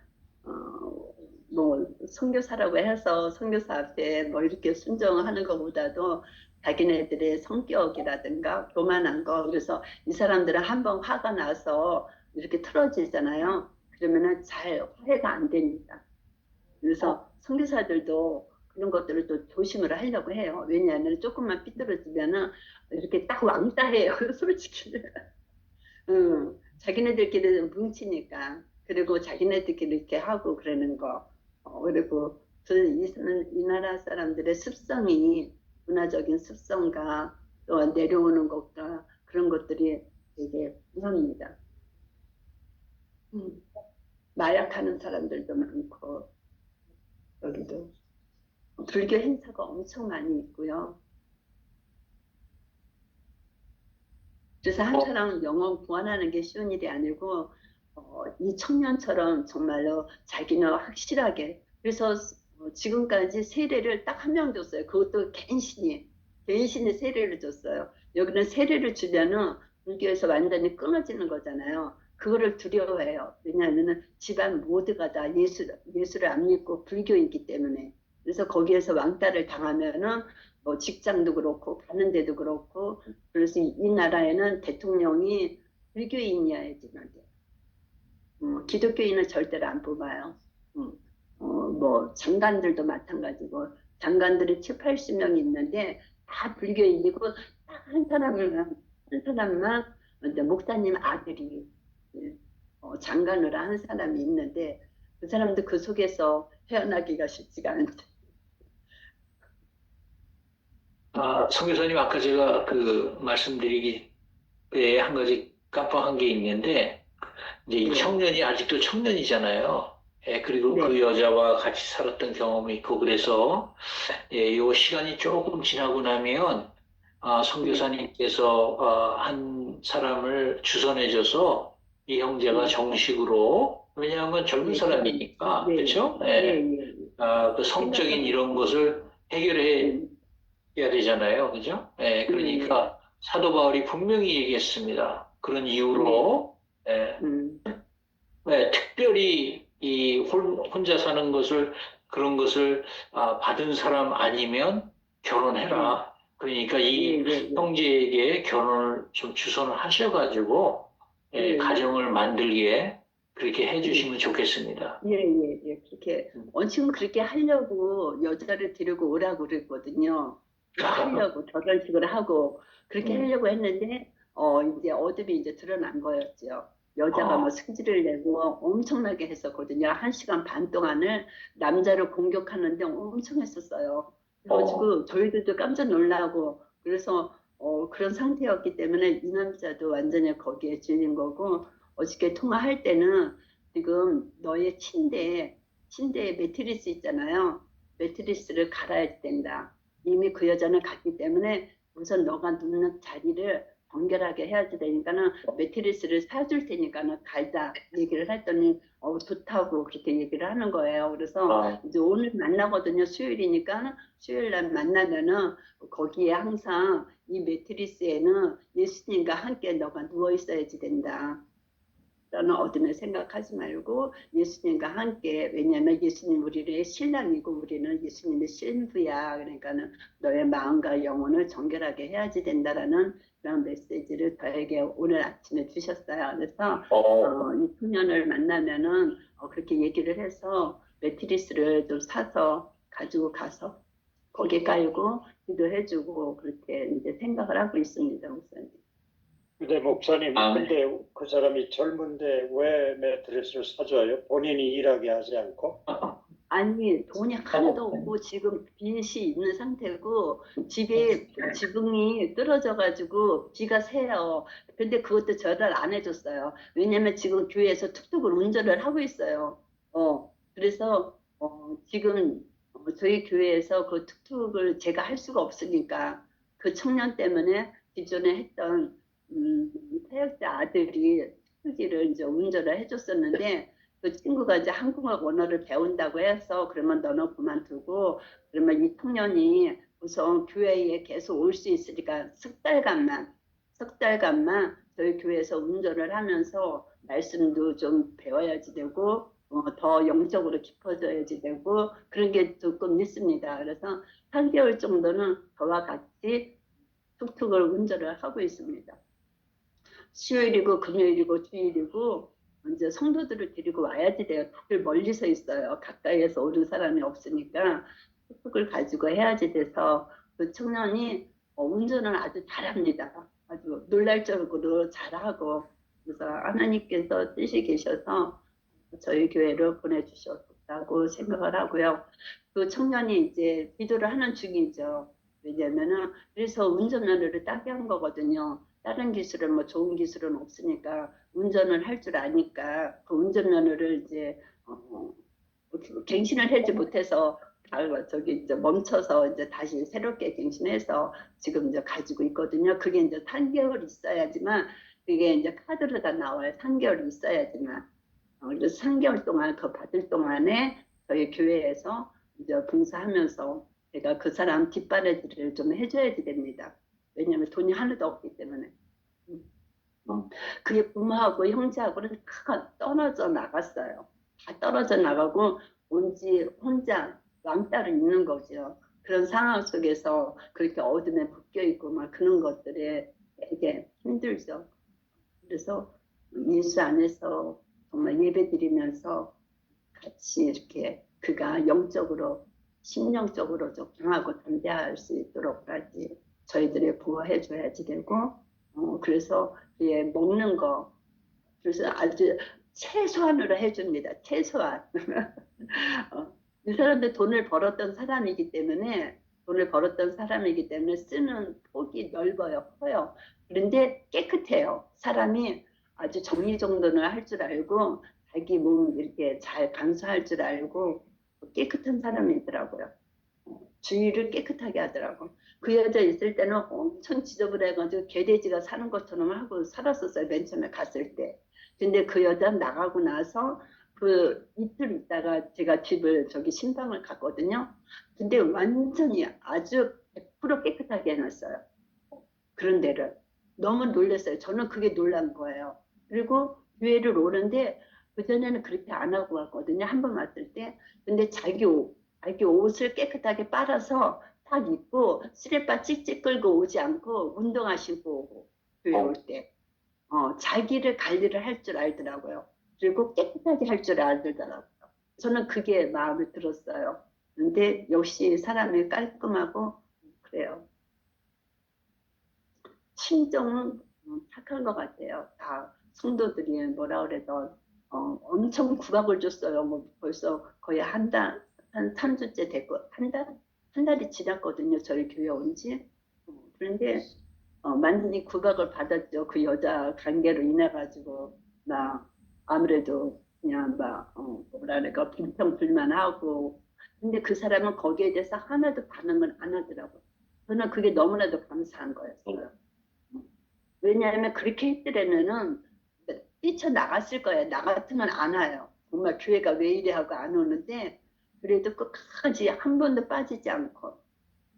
뭐 선교사라고 해서 선교사 앞에 뭐 이렇게 순종하는 것보다도 자기네들의 성격이라든가 교만한 거 그래서 이 사람들은 한번 화가 나서 이렇게 틀어지잖아요. 그러면은 잘 화해가 안 됩니다. 그래서 선교사들도 그런 것들을 또 조심을 하려고 해요. 왜냐하면 조금만 삐뚤어지면은 이렇게 딱 왕따해요. 솔직히. 자기네들끼리 뭉치니까. 그리고 자기네들끼리 이렇게 하고 그러는 거. 그리고 이 나라 사람들의 습성이 문화적인 습성과 또 내려오는 것과 그런 것들이 되게 무섭니다. 마약하는 사람들도 많고 여기도 불교 행사가 엄청 많이 있고요. 그래서 한 사람 영혼 구원하는 게 쉬운 일이 아니고 이 청년처럼 정말로 자기는 확실하게 그래서 지금까지 세례를 딱 한 명 줬어요. 그것도 개인신이 세례를 줬어요. 여기는 세례를 주면은 불교에서 완전히 끊어지는 거잖아요. 그거를 두려워해요. 왜냐하면 집안 모두가 다 예수를 안 믿고 불교이기 때문에. 그래서 거기에서 왕따를 당하면은 뭐 직장도 그렇고 가는 데도 그렇고 그래서 이 나라에는 대통령이 불교인이어야지만 돼요. 기독교인은 절대로 안 뽑아요. 뭐 장관들도 마찬가지고 장관들이 7, 80명 있는데 다 불교인이고 딱 한 사람만 이제 목사님 아들이 장관으로 한 사람이 있는데 그 사람도 그 속에서 헤어나기가 쉽지가 않죠. 성교사님, 아까 제가 그 말씀드리기 에 한 가지 깜빡한 게 있는데, 이제 이 청년이 아직도 청년이잖아요. 그리고 그 여자와 같이 살았던 경험이 있고, 그래서, 요 시간이 조금 지나고 나면, 성교사님께서, 한 사람을 주선해줘서 이 형제가 정식으로, 왜냐하면 젊은 사람이니까, 그렇죠? 그 성적인 이런 것을 해결해 해야 되잖아요. 그죠? 그러니까 사도 바울이 분명히 얘기했습니다. 그런 이유로 특별히 이 혼자 사는 것을 그런 것을 받은 사람 아니면 결혼해라. 그러니까 이 형제에게 결혼을 좀 주선을 하셔가지고 가정을 만들게 그렇게 해주시면 좋겠습니다. 그렇게 원칙은 그렇게 하려고 여자를 데리고 오라고 그랬거든요. 하려고 결혼식을 하고 그렇게 하려고 했는데 이제 어둠이 이제 드러난 거였죠. 여자가 뭐 승질을 내고 엄청나게 했었거든요. 1시간 반 동안을 남자를 공격하는데 엄청 했었어요. 그래가지고 저희들도 깜짝 놀라고 그래서 그런 상태였기 때문에 이 남자도 완전히 거기에 질린 거고 어저께 통화할 때는 지금 너의 침대에 매트리스 있잖아요. 매트리스를 갈아야 된다. 이미 그 여자는 갔기 때문에 우선 너가 눕는 자리를 정결하게 해야지 되니까는 매트리스를 사줄 테니까는 갈자 얘기를 했더니 좋다고 그렇게 얘기를 하는 거예요. 그래서 이제 오늘 만나거든요. 수요일이니까 수요일 날 만나면은 거기에 항상 이 매트리스에는 예수님과 함께 너가 누워 있어야지 된다. 너는 어둠을 생각하지 말고 예수님과 함께 왜냐하면 예수님 우리의 신랑이고 우리는 예수님의 신부야. 그러니까는 너의 마음과 영혼을 정결하게 해야지 된다라는 그런 메시지를 저에게 오늘 아침에 주셨어요. 그래서 이 청년을 만나면은 그렇게 얘기를 해서 매트리스를 좀 사서 가지고 가서 거기에 깔고 기도해주고 그렇게 이제 생각을 하고 있습니다, 목사님. 근데 목사님, 근데 그 사람이 젊은데 왜 매트리스를 사줘요? 본인이 일하게 하지 않고? 아니 돈이 하나도 없고 지금 빚이 있는 상태고 집에 지붕이 떨어져가지고 비가 새요. 근데 그것도 저를 안 해줬어요. 왜냐면 지금 교회에서 툭툭을 운전을 하고 있어요. 그래서 지금 저희 교회에서 그 툭툭을 제가 할 수가 없으니까 그 청년 때문에 기존에 했던 사역자 아들이 툭툭이를 이제 운전을 해줬었는데 그 친구가 이제 한국어 언어를 배운다고 해서 그러면 너는 그만두고 그러면 이 청년이 우선 교회에 계속 올 수 있으니까 석 달간만 저희 교회에서 운전을 하면서 말씀도 좀 배워야지 되고 더 영적으로 깊어져야지 되고 그런 게 조금 있습니다. 그래서 3개월 정도는 저와 같이 툭툭을 운전을 하고 있습니다. 수요일이고 금요일이고 주일이고 이제 성도들을 데리고 와야지 돼요. 다들 멀리서 있어요. 가까이에서 오는 사람이 없으니까 을 가지고 해야지 돼서 그 청년이 운전을 아주 잘합니다. 아주 놀랄 정도로 잘하고 그래서 하나님께서 뜻이 계셔서 저희 교회로 보내주셨다고 생각을 하고요. 그 청년이 이제 기도를 하는 중이죠. 왜냐면은 그래서 운전면허를 따게 한 거거든요. 다른 기술은 뭐 좋은 기술은 없으니까 운전을 할 줄 아니까 그 운전면허를 이제 갱신을 하지 못해서 저기 이제 멈춰서 이제 다시 새롭게 갱신해서 지금 이제 가지고 있거든요. 그게 이제 3개월 있어야지만 그게 이제 카드로 다 나와요. 3개월 있어야지만. 그래서 3개월 동안 그 받을 동안에 저희 교회에서 이제 봉사하면서 제가 그 사람 뒷바라지를 좀 해줘야 됩니다. 왜냐하면 돈이 하나도 없기 때문에. 그게 부모하고 형제하고는 크게 떨어져 나갔어요. 다 떨어져 나가고 온지 혼자 왕따로 있는 거죠. 그런 상황 속에서 그렇게 어둠에 묶여 있고 막 그런 것들에 되게 힘들죠. 그래서 예수 안에서 정말 예배 드리면서 같이 이렇게 그가 영적으로 심령적으로 좀 강하고 담대할 수 있도록까지 저희들이 보호해 줘야지 되고 그래서 예, 먹는 거 그래서 아주 최소한으로 해줍니다. 최소한. 이 사람들 돈을 벌었던 사람이기 때문에 쓰는 폭이 넓어요. 커요. 그런데 깨끗해요. 사람이 아주 정리정돈을 할 줄 알고 자기 몸 이렇게 잘 간수할 줄 알고 깨끗한 사람이더라고요. 주위를 깨끗하게 하더라고. 그 여자 있을 때는 엄청 지저분해가지고 개돼지가 사는 것처럼 하고 살았었어요. 맨 처음에 갔을 때. 근데 그 여자 나가고 나서 그 이틀 있다가 제가 집을 저기 신방을 갔거든요. 근데 완전히 아주 100% 깨끗하게 해놨어요. 그런 데를. 너무 놀랐어요. 저는 그게 놀란 거예요. 그리고 교회를 오는데 그전에는 그렇게 안 하고 왔거든요. 한 번 왔을 때. 근데 자기 옷을 깨끗하게 빨아서 딱 입고 쓰레빠 찍찍 끌고 오지 않고 운동화 신고 오고 교회 올 때. 자기를 관리를 할 줄 알더라고요. 그리고 깨끗하게 할 줄 알더라고요. 저는 그게 마음에 들었어요. 근데 역시 사람이 깔끔하고 그래요. 심정은 착한 것 같아요. 다 성도들이 뭐라 그래도 엄청 구박을 줬어요. 뭐 벌써 거의 한 3주째 됐고 한 달이 지났거든요. 저희 교회 온 지. 그런데 많이 구박을 받았죠. 그 여자 관계로 인해 가지고 나 아무래도 그냥 막 뭐랄까 불평불만하고 근데 그 사람은 거기에 대해서 하나도 반응을 안 하더라고요. 저는 그게 너무나도 감사한 거였어요. 왜냐하면 그렇게 했더라면은 뛰쳐나갔을 거예요. 나 같으면 안 와요. 정말 교회가 왜 이래 하고 안 오는데 그래도 끝까지 한 번도 빠지지 않고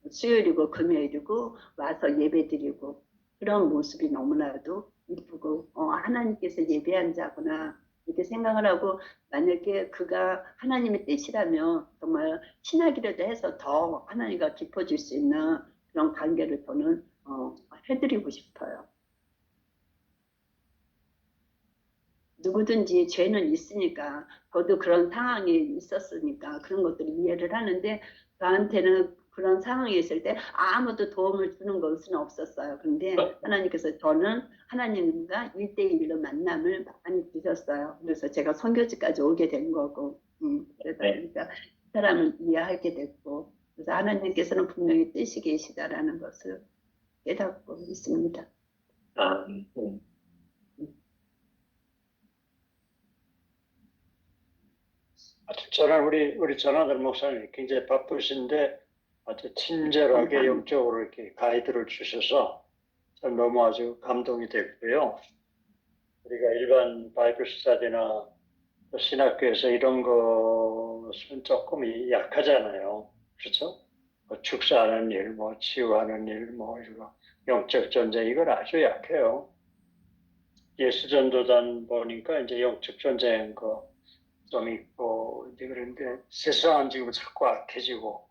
수요일이고 금요일이고 와서 예배드리고 그런 모습이 너무나도 이쁘고 하나님께서 예배한 자구나 이렇게 생각을 하고 만약에 그가 하나님의 뜻이라면 정말 친하기라도 해서 더 하나님과 깊어질 수 있는 그런 관계를 저는 해드리고 싶어요. 누구든지 죄는 있으니까 저도 그런 상황이 있었으니까 그런 것들을 이해를 하는데 저한테는 그런 상황이 있을 때 아무도 도움을 주는 것은 없었어요. 그런데 하나님께서 저는 하나님과 1대1로 만남을 많이 주셨어요. 그래서 제가 선교지까지 오게 된 거고 그러다 보니까 그 사람을 이해하게 됐고 그래서 하나님께서는 분명히 뜻이 계시다라는 것을 깨닫고 있습니다. 저는 우리 전하들 목사님 굉장히 바쁘신데 아주 친절하게 영적으로 이렇게 가이드를 주셔서 전 너무 아주 감동이 됐고요. 우리가 일반 바이블 스터디나 신학교에서 이런 것은 조금 약하잖아요. 그렇죠? 뭐 축사하는 일, 뭐 치유하는 일, 뭐 이거 영적 전쟁 이건 아주 약해요. 예수 전도단 보니까 이제 영적 전쟁 좀 있고 이제 그런데 세상은 지금 자꾸 악해지고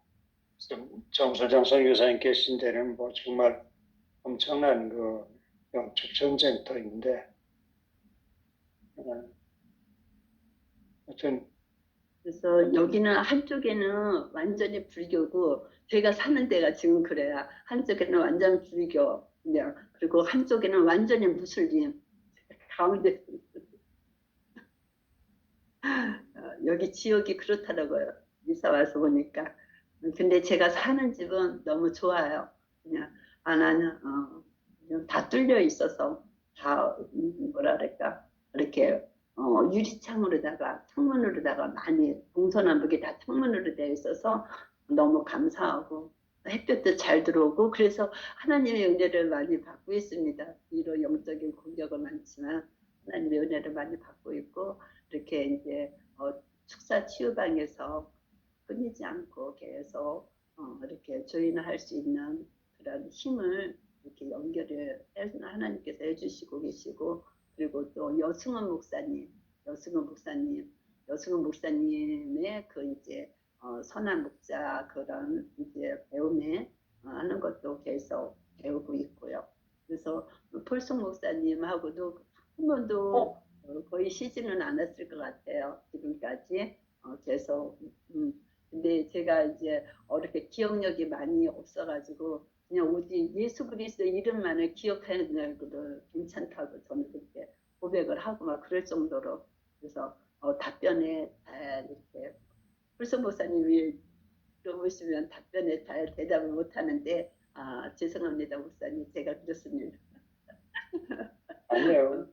정소장 선교사님 계신 데는 뭐 정말 엄청난 그 영적 전쟁터인데 하여튼 그래서 여기는 한쪽에는 완전히 불교고 제가 사는 데가 지금 그래요. 한쪽에는 완전 불교 그냥 그리고 한쪽에는 완전히 무슬림 가운데 여기 지역이 그렇더라고요. 이사 와서 보니까. 근데 제가 사는 집은 너무 좋아요. 그냥 나는 그냥 다 뚫려 있어서 다 뭐랄까 이렇게 유리창으로다가 창문으로다가 많이 동서남북이 다 창문으로 되어 있어서 너무 감사하고 햇볕도 잘 들어오고 그래서 하나님의 은혜를 많이 받고 있습니다. 비록 영적인 공격은 많지만 하나님의 은혜를 많이 받고 있고 이렇게 이제 축사 치유방에서 끊이지 않고 계속 이렇게 조인할 수 있는 그런 힘을 이렇게 연결을 하나님께서 해주시고 계시고 그리고 또 여승은 목사님의 그 이제 선한 목자 그런 이제 배움에 하는 것도 계속 배우고 있고요. 그래서 폴송 목사님하고도 한 번도 거의 쉬지는 않았을 것 같아요. 지금까지 계속. 근데 제가 이제 이렇게 기억력이 많이 없어가지고 그냥 오직 예수 그리스도 이름만을 기억하는 것도 괜찮다고 저는 그렇게 고백을 하고 막 그럴 정도로 그래서 답변에 잘 이렇게 불성 목사님이 물어보시면 답변에 잘 대답을 못하는데 죄송합니다 목사님 제가 그렇습니다. 아니요.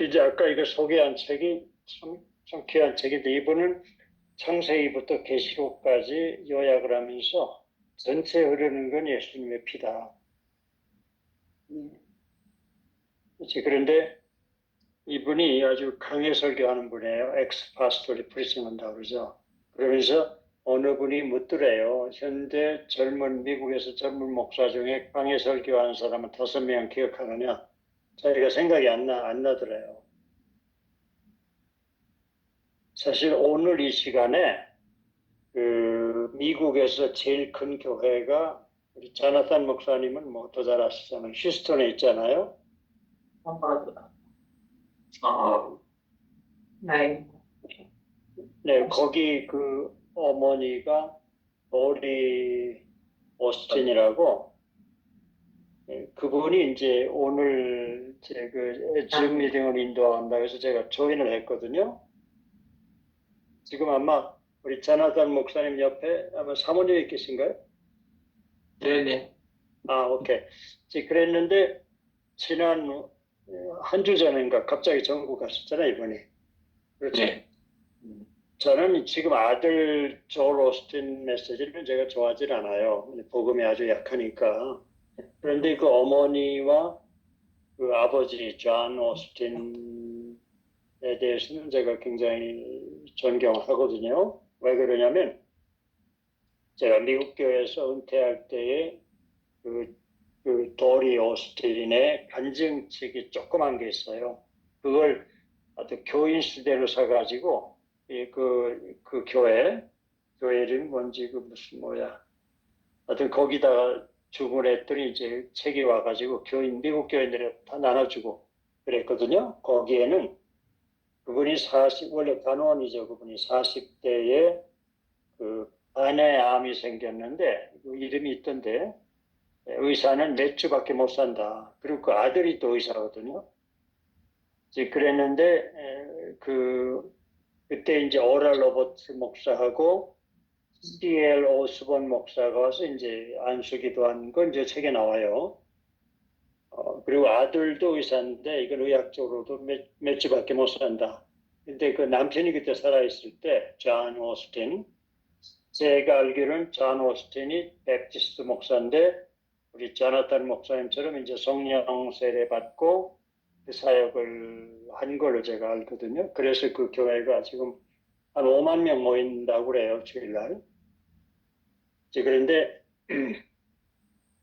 이제 아까 이거 소개한 책이 참 귀한 책인데 이분은 창세기부터 계시록까지 요약을 하면서 전체 흐르는 건 예수님의 피다. 그렇지. 그런데 이분이 아주 강해 설교하는 분이에요. 엑스파스토리 프리칭 한다고 그러죠. 그러면서 어느 분이 묻더래요. 현재 미국에서 젊은 목사 중에 강해 설교하는 사람은 5명 기억하느냐? 자기가 생각이 안 나더래요. 사실 오늘 이 시간에 그 미국에서 제일 큰 교회가 우리 자나산 목사님은 뭐 더 잘 아시잖아요. 휴스턴에 있잖아요. 네, 거기 그 어머니가 로리 오스틴이라고 그분이 이제 오늘 제 그 줌 미팅을 인도한다고 해서 제가 조인을 했거든요. 지금 아마 우리 자나산 목사님 옆에 아마 사모님이 계신가요? 네네. 오케이. 그랬는데 지난 한 주 전인가 갑자기 전국 갔었잖아요, 이번에. 그렇죠. 네. 저는 지금 아들 조엘 오스틴 메시지를 제가 좋아하진 않아요. 복음이 아주 약하니까. 그런데 그 어머니와 그 아버지 존 오스틴에 대해서는 제가 굉장히 존경하거든요. 왜 그러냐면 제가 미국 교회에서 은퇴할 때에 그 도리 오스틴의 간증책이 조그만 게 있어요. 그걸 아주 교인 수대로 사가지고 그 교회 이름이 뭔지 무슨 뭐야. 하여튼 거기다가 주문했더니 이제 책이 와가지고 미국 교인들이 다 나눠주고 그랬거든요. 거기에는 그분이 원래 간호원이죠. 그분이 40대에 그 간에 암이 생겼는데 그 이름이 있던데 의사는 몇 주밖에 못 산다. 그리고 그 아들이 또 의사거든요. 그랬는데 그때 이제 오랄 로버트 목사하고 C.L. 오스본 목사가 와서 이제 안수기도 한 건 이제 책에 나와요. 그리고 아들도 의사인데 이건 의학적으로도 몇 주밖에 못 산다. 근데 그 남편이 그때 살아있을 때 존 오스틴 제가 알기로는 존 오스틴이 베프티스트 목사인데 우리 자나탄 목사님처럼 이제 성령 세례 받고 그 사역을 한 걸로 제가 알거든요. 그래서 그 교회가 지금 한 5만 명 모인다고 그래요, 주일날. 그런데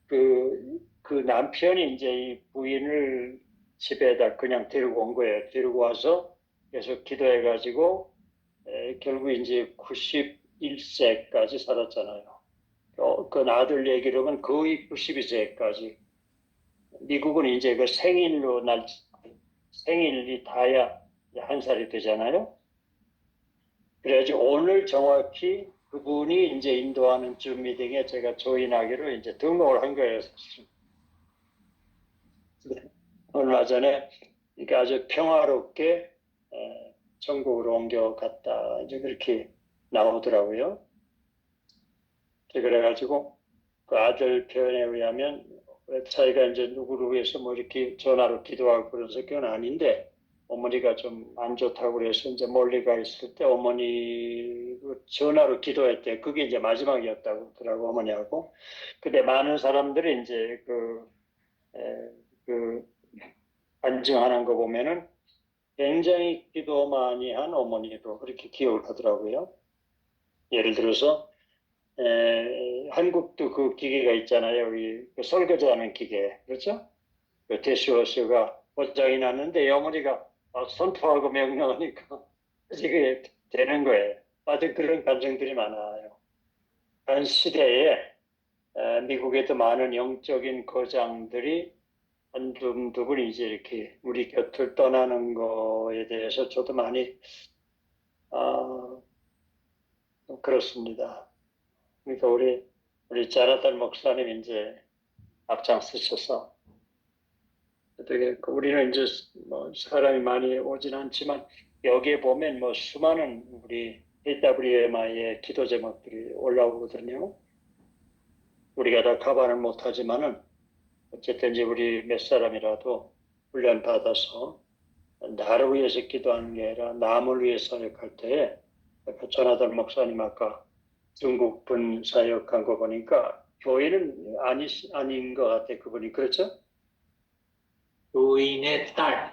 그 남편이 이제 이 부인을 집에다 그냥 데리고 온 거예요. 데리고 와서 계속 기도해가지고 결국 이제 91세까지 살았잖아요. 그 아들 얘기로는 거의 92세까지. 미국은 이제 그 생일이 닿아야 이제 1살이 되잖아요. 그래가지고 오늘 정확히 그분이 이제 인도하는 줌 미팅에 제가 조인하기로 이제 등록을 한 거예요. 사실. 얼마 전에 이게 아주 평화롭게 천국으로 옮겨갔다 이제 그렇게 나오더라고요. 그래가지고 그 아들 표현에 의하면 자기가 이제 누구를 위해서 뭐 이렇게 전화로 기도하고 그런 성격은 아닌데 어머니가 좀 안 좋다고 그래서 이제 멀리 가 있을 때 어머니 전화로 기도했대. 그게 이제 마지막이었다고 그러더라고 어머니하고. 근데 많은 사람들이 이제 그 간증하는 거 보면은 굉장히 기도 많이 한 어머니로 그렇게 기억을 하더라고요. 예를 들어서 한국도 그 기계가 있잖아요. 그 설거지하는 기계, 그렇죠? 그 대시워서가 고장이 났는데 어머니가 선포하고 명령하니까 이게 되는 거예요. 아주 그런 감정들이 많아요. 한 시대에 미국에도 많은 영적인 거장들이 한두 분이 이제 이렇게 우리 곁을 떠나는 거에 대해서 저도 많이 그렇습니다. 그러니까 우리 자나단 목사님 이제 앞장서셔서 되게 우리는 이제 뭐 사람이 많이 오진 않지만 여기에 보면 뭐 수많은 우리 AWMI의 기도 제목들이 올라오거든요. 우리가 다 가봐는 못하지만은 어쨌든 이제 우리 몇 사람이라도 훈련 받아서 나를 위해서 기도하는 게 아니라 남을 위해서 사역할 때에 조나단 목사님 아까 중국 분 사역한 거 보니까 교인은 아닌 것 같아 그분이 그렇죠? 교인의 딸.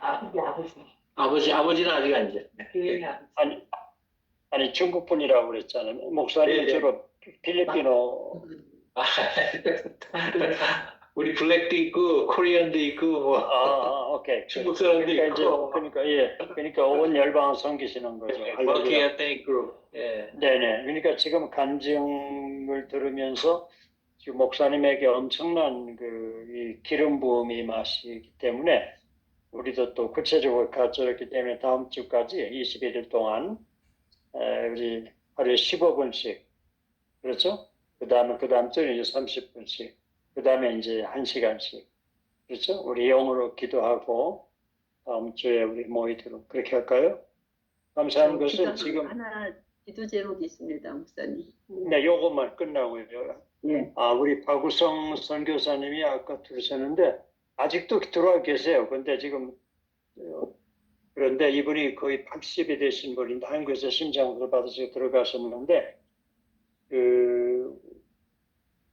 아버지는 아직 아니죠. 아니 중국 분이라고 그랬잖아요. 목사님은 네. 주로 필리핀어. 우리 블랙도 있고 코리안도 있고 뭐 오케이. 중국 사람도 그러니까 있고 그러니까 온 열방을 섬기시는 거죠. 멀티 에트닉 그룹. 예. 네네. 그러니까 지금 간증을 들으면서 지금 목사님에게 엄청난 이 기름 부음이 마시기 때문에 우리도 또 구체적으로 가져왔기 때문에 다음 주까지 21일 동안 우리 하루에 15분씩 그렇죠? 그 다음 주에 이제 30분씩 그 다음에 이제 1시간씩 그렇죠? 우리 영으로 기도하고 다음 주에 우리 모이도록 그렇게 할까요? 감사한 것은 지금 하나 기도 제목이 있습니다, 목사님. 네, 요것만 끝나고요. 예. 우리 박우성 선교사님이 아까 들으셨는데 아직도 들어와 계세요. 근데 지금 그런데 이분이 거의 80이 되신 분인데 한국에서 심장을 받아서 들어가셨는데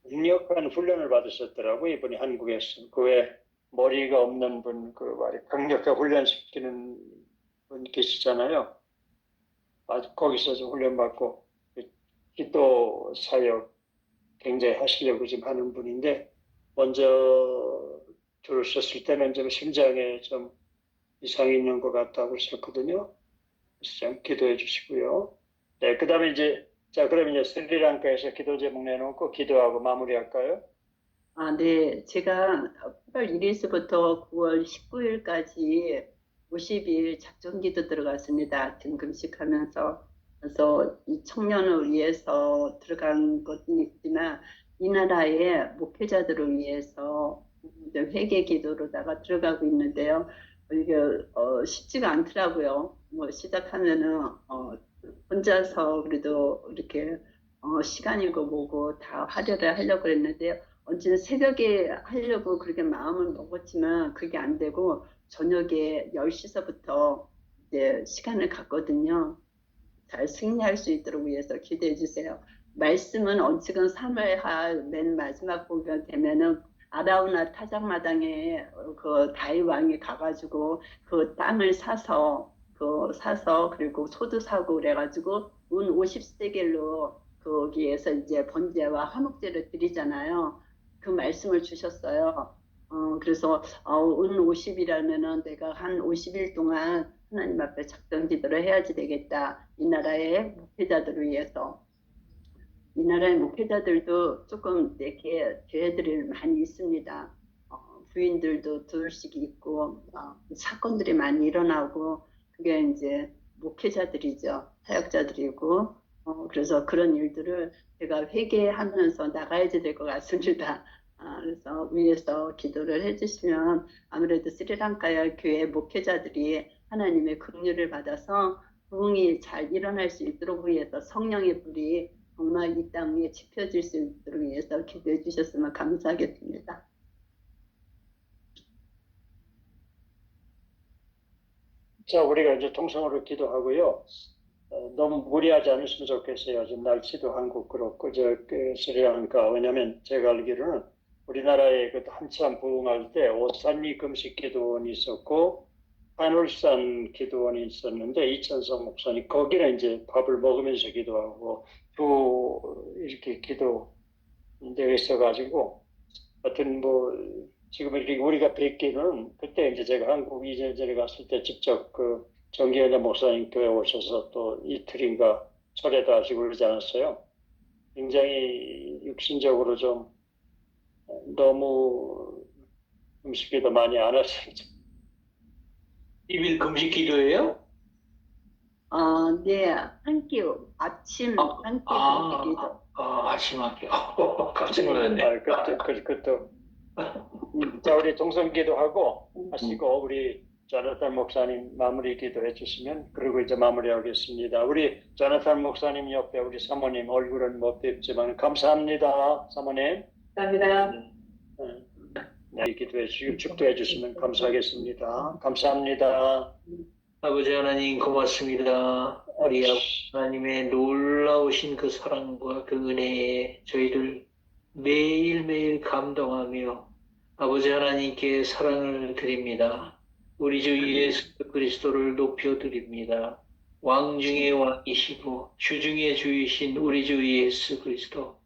강력한 훈련을 받으셨더라고요. 이분이 한국에서 그 외 머리가 없는 분 강력하게 훈련시키는 분 계시잖아요. 거기서 좀 훈련받고 기도 사역 굉장히 하시려고 지금 하는 분인데 먼저 들으셨을 때는 좀 심장에 좀 이상이 있는 것 같다고 하셨거든요. 그래서 좀 기도해 주시고요. 네, 그 다음에 그럼 이제 스리랑카에서 기도 제목 내놓고 기도하고 마무리할까요? 네. 제가 8월 1일서부터 9월 19일까지 50일 작전기도 들어갔습니다. 등금식하면서. 그래서 이 청년을 위해서 들어간 것도 있지만 이 나라의 목회자들을 위해서 회개 기도로다가 들어가고 있는데요. 이게 쉽지가 않더라고요. 뭐 시작하면은 혼자서 그래도 이렇게 시간이고 뭐고 다 하려고 그랬는데요. 언제는 새벽에 하려고 그렇게 마음을 먹었지만 그게 안 되고 저녁에 10시서부터 이제 시간을 갖거든요. 잘 승리할 수 있도록 위해서 기도해 주세요. 말씀은 언측은 3월하 맨 마지막 보게 되면은 아라우나 타작마당에 그 다윗 왕이 가가지고 그 땅을 사서 그리고 소도 사고 그래가지고 운 50세겔로 거기에서 이제 번제와 화목제를 드리잖아요. 그 말씀을 주셨어요. 그래서 운 50이라면은 내가 한 50일 동안 하나님 앞에 작전 기도를 해야지 되겠다. 이 나라의 목회자들을 위해서. 이 나라의 목회자들도 조금 이렇게 죄들이 많이 있습니다. 교인들도 둘씩 있고 사건들이 많이 일어나고 그게 이제 목회자들이죠. 사역자들이고 그래서 그런 일들을 제가 회개하면서 나가야지 될 것 같습니다. 그래서 위에서 기도를 해주시면 아무래도 스리랑카의 교회 목회자들이 하나님의 긍휼을 받아서 부흥이 잘 일어날 수 있도록 위해서 성령의 불이 정말 이 땅에 지펴질 수 있도록 위해서 기도해 주셨으면 감사하겠습니다. 자, 우리가 이제 통성으로 기도하고요. 너무 무리하지 않으시면 좋겠어요. 지금 날씨도 한국 그렇고 그 스리랑카, 왜냐하면 제가 알기로는 우리나라에 그 한참 부흥할 때 오산리 금식 기도원이 있었고 한울산 기도원이 있었는데 이천성 목사님 거기는 이제 밥을 먹으면서 기도하고 또 이렇게 기도되어 있어가지고 하여튼 뭐 지금 이렇게 우리가 뵙기는 그때 이제 제가 한국 2년 전에 갔을 때 직접 그 정기현자 목사님 교회 오셔서 또 이틀인가 철회도 하시고 그러지 않았어요. 굉장히 육신적으로 좀 너무 음식기도 많이 안 하시죠. 10일 금식 기도예요? 네, 한 끼, 아침 한 끼 금식 기도. 아침 학교. 깜짝 놀랐네. 그것도. 자, 우리 동성기도 하고 하시고 우리 조나탄 목사님 마무리 기도해 주시면 그리고 이제 마무리하겠습니다. 우리 조나탄 목사님 옆에 우리 사모님 얼굴은 못 뵙지만 감사합니다, 사모님. 감사합니다. 네, 기도해 주시고 축도해 주시면 감사하겠습니다. 감사합니다. 아버지 하나님 고맙습니다. 우리 하나님의 놀라우신 그 사랑과 그 은혜에 저희들 매일매일 감동하며 아버지 하나님께 사랑을 드립니다. 우리 주 예수 그리스도를 높여드립니다. 왕 중의 왕이시고 주 중의 주이신 우리 주 예수 그리스도.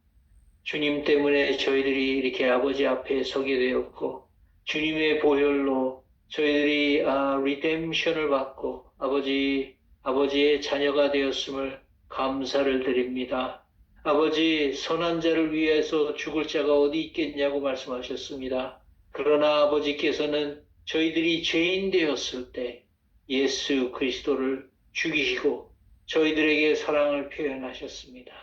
주님 때문에 저희들이 이렇게 아버지 앞에 서게 되었고 주님의 보혈로 저희들이 리뎀션을 받고 아버지의 자녀가 되었음을 감사를 드립니다. 아버지 선한 자를 위해서 죽을 자가 어디 있겠냐고 말씀하셨습니다. 그러나 아버지께서는 저희들이 죄인 되었을 때 예수 그리스도를 죽이시고 저희들에게 사랑을 표현하셨습니다.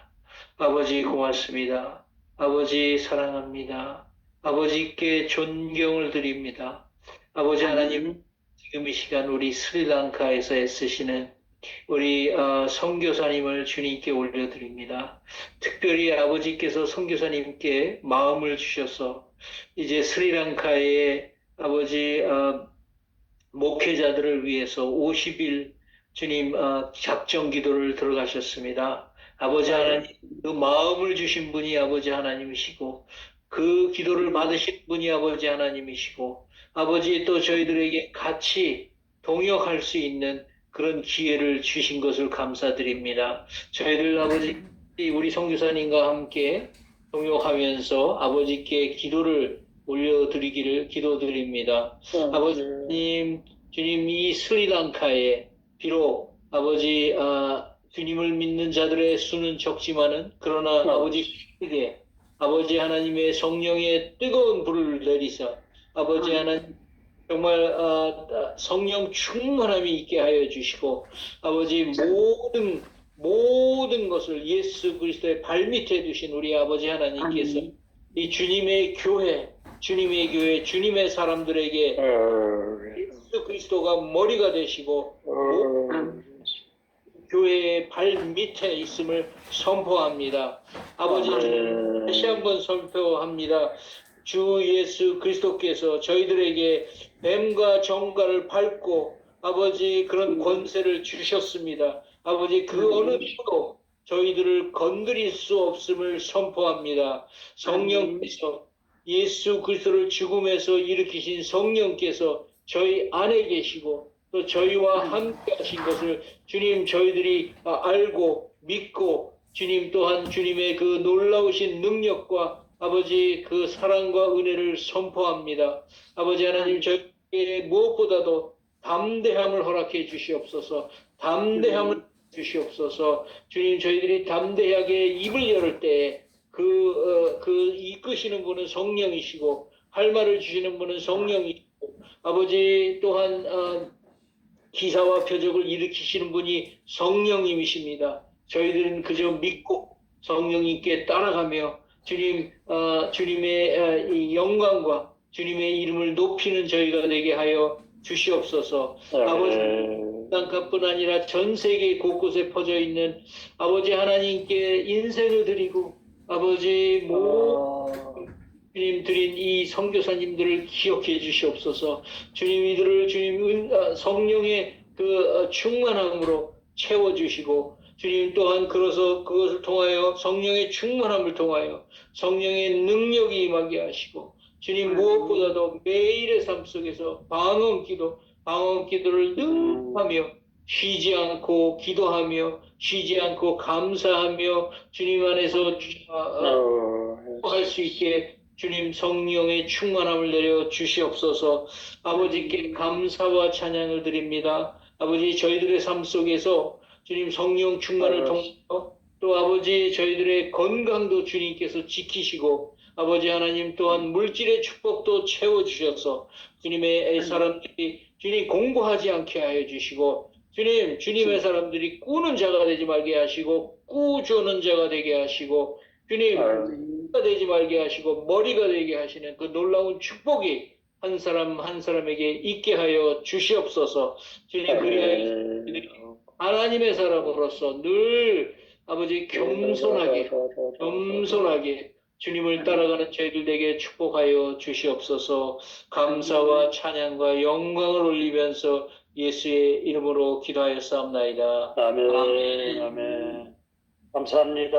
아버지 고맙습니다. 아버지 사랑합니다. 아버지께 존경을 드립니다. 아버지 하나님, 지금 이 시간 우리 스리랑카에서 애쓰시는 우리 선교사님을 주님께 올려드립니다. 특별히 아버지께서 선교사님께 마음을 주셔서 이제 스리랑카의 아버지 목회자들을 위해서 50일 주님 작정 기도를 들어가셨습니다. 아버지 하나님, 그 마음을 주신 분이 아버지 하나님이시고 그 기도를 받으신 분이 아버지 하나님이시고 아버지 또 저희들에게 같이 동역할 수 있는 그런 기회를 주신 것을 감사드립니다. 저희들 아버지 우리 선교사님과 함께 동역하면서 아버지께 기도를 올려드리기를 기도드립니다. 아버지님, 주님 이 스리랑카에 비록 아버지 주님을 믿는 자들의 수는 적지만은 그러나 아버지에게 아버지 하나님의 성령의 뜨거운 불을 내리사 아버지 하나님 정말 성령 충만함이 있게 하여 주시고 아버지 모든 것을 예수 그리스도의 발밑에 두신 우리 아버지 하나님께서 이 주님의 교회 주님의 사람들에게 예수 그리스도가 머리가 되시고 교회의 발 밑에 있음을 선포합니다. 아버지 다시 한번 선포합니다. 주 예수 그리스도께서 저희들에게 뱀과 정갈을 밟고 아버지 그런 권세를 주셨습니다. 아버지 그 어느 누구도 저희들을 건드릴 수 없음을 선포합니다. 성령께서 예수 그리스도를 죽음에서 일으키신 성령께서 저희 안에 계시고 또 저희와 함께 하신 것을 주님 저희들이 알고 믿고 주님 또한 주님의 그 놀라우신 능력과 아버지 그 사랑과 은혜를 선포합니다. 아버지 하나님 저희에게 무엇보다도 담대함을 허락해 주시옵소서. 담대함을 주시옵소서. 주님 저희들이 담대하게 입을 열을 때 그 이끄시는 분은 성령이시고 할 말을 주시는 분은 성령이시고 아버지 또한 기사와 표적을 일으키시는 분이 성령님이십니다. 저희들은 그저 믿고 성령님께 따라가며 주님, 주님의 이 영광과 주님의 이름을 높이는 저희가 되게 하여 주시옵소서. 아버지, 땅값뿐 아니라 전 세계 곳곳에 퍼져 있는 아버지 하나님께 인생을 드리고 아버지 주님 드린 이 선교사님들을 기억해 주시옵소서. 주님 이들을 주님 성령의 그 충만함으로 채워 주시고 주님 또한 그것을 통하여 성령의 충만함을 통하여 성령의 능력이 임하게 하시고 주님 무엇보다도 매일의 삶 속에서 방언 기도를 늘 하며 쉬지 않고 기도하며 쉬지 않고 감사하며 주님 안에서 할 수 있게 주님 성령의 충만함을 내려 주시옵소서. 아버지께 감사와 찬양을 드립니다. 아버지 저희들의 삶 속에서 주님 성령 충만을 통해서 또 아버지 저희들의 건강도 주님께서 지키시고 아버지 하나님 또한 물질의 축복도 채워주셔서 주님의 사람들이 주님 공부하지 않게 하여 주시고 주님의 사람들이 꾸는 자가 되지 말게 하시고 꾸주는 자가 되게 하시고 주님 가 되지 말게 하시고 머리가 되게 하시는 그 놀라운 축복이 한 사람 한 사람에게 있게 하여 주시옵소서. 주님 그리하여 하나님의 사람으로서 늘 아버지 겸손하게 주님을 따라가는 저희들에게 축복하여 주시옵소서. 감사와 찬양과 영광을 올리면서 예수의 이름으로 기도하였사옵나이다. 아멘. 감사합니다.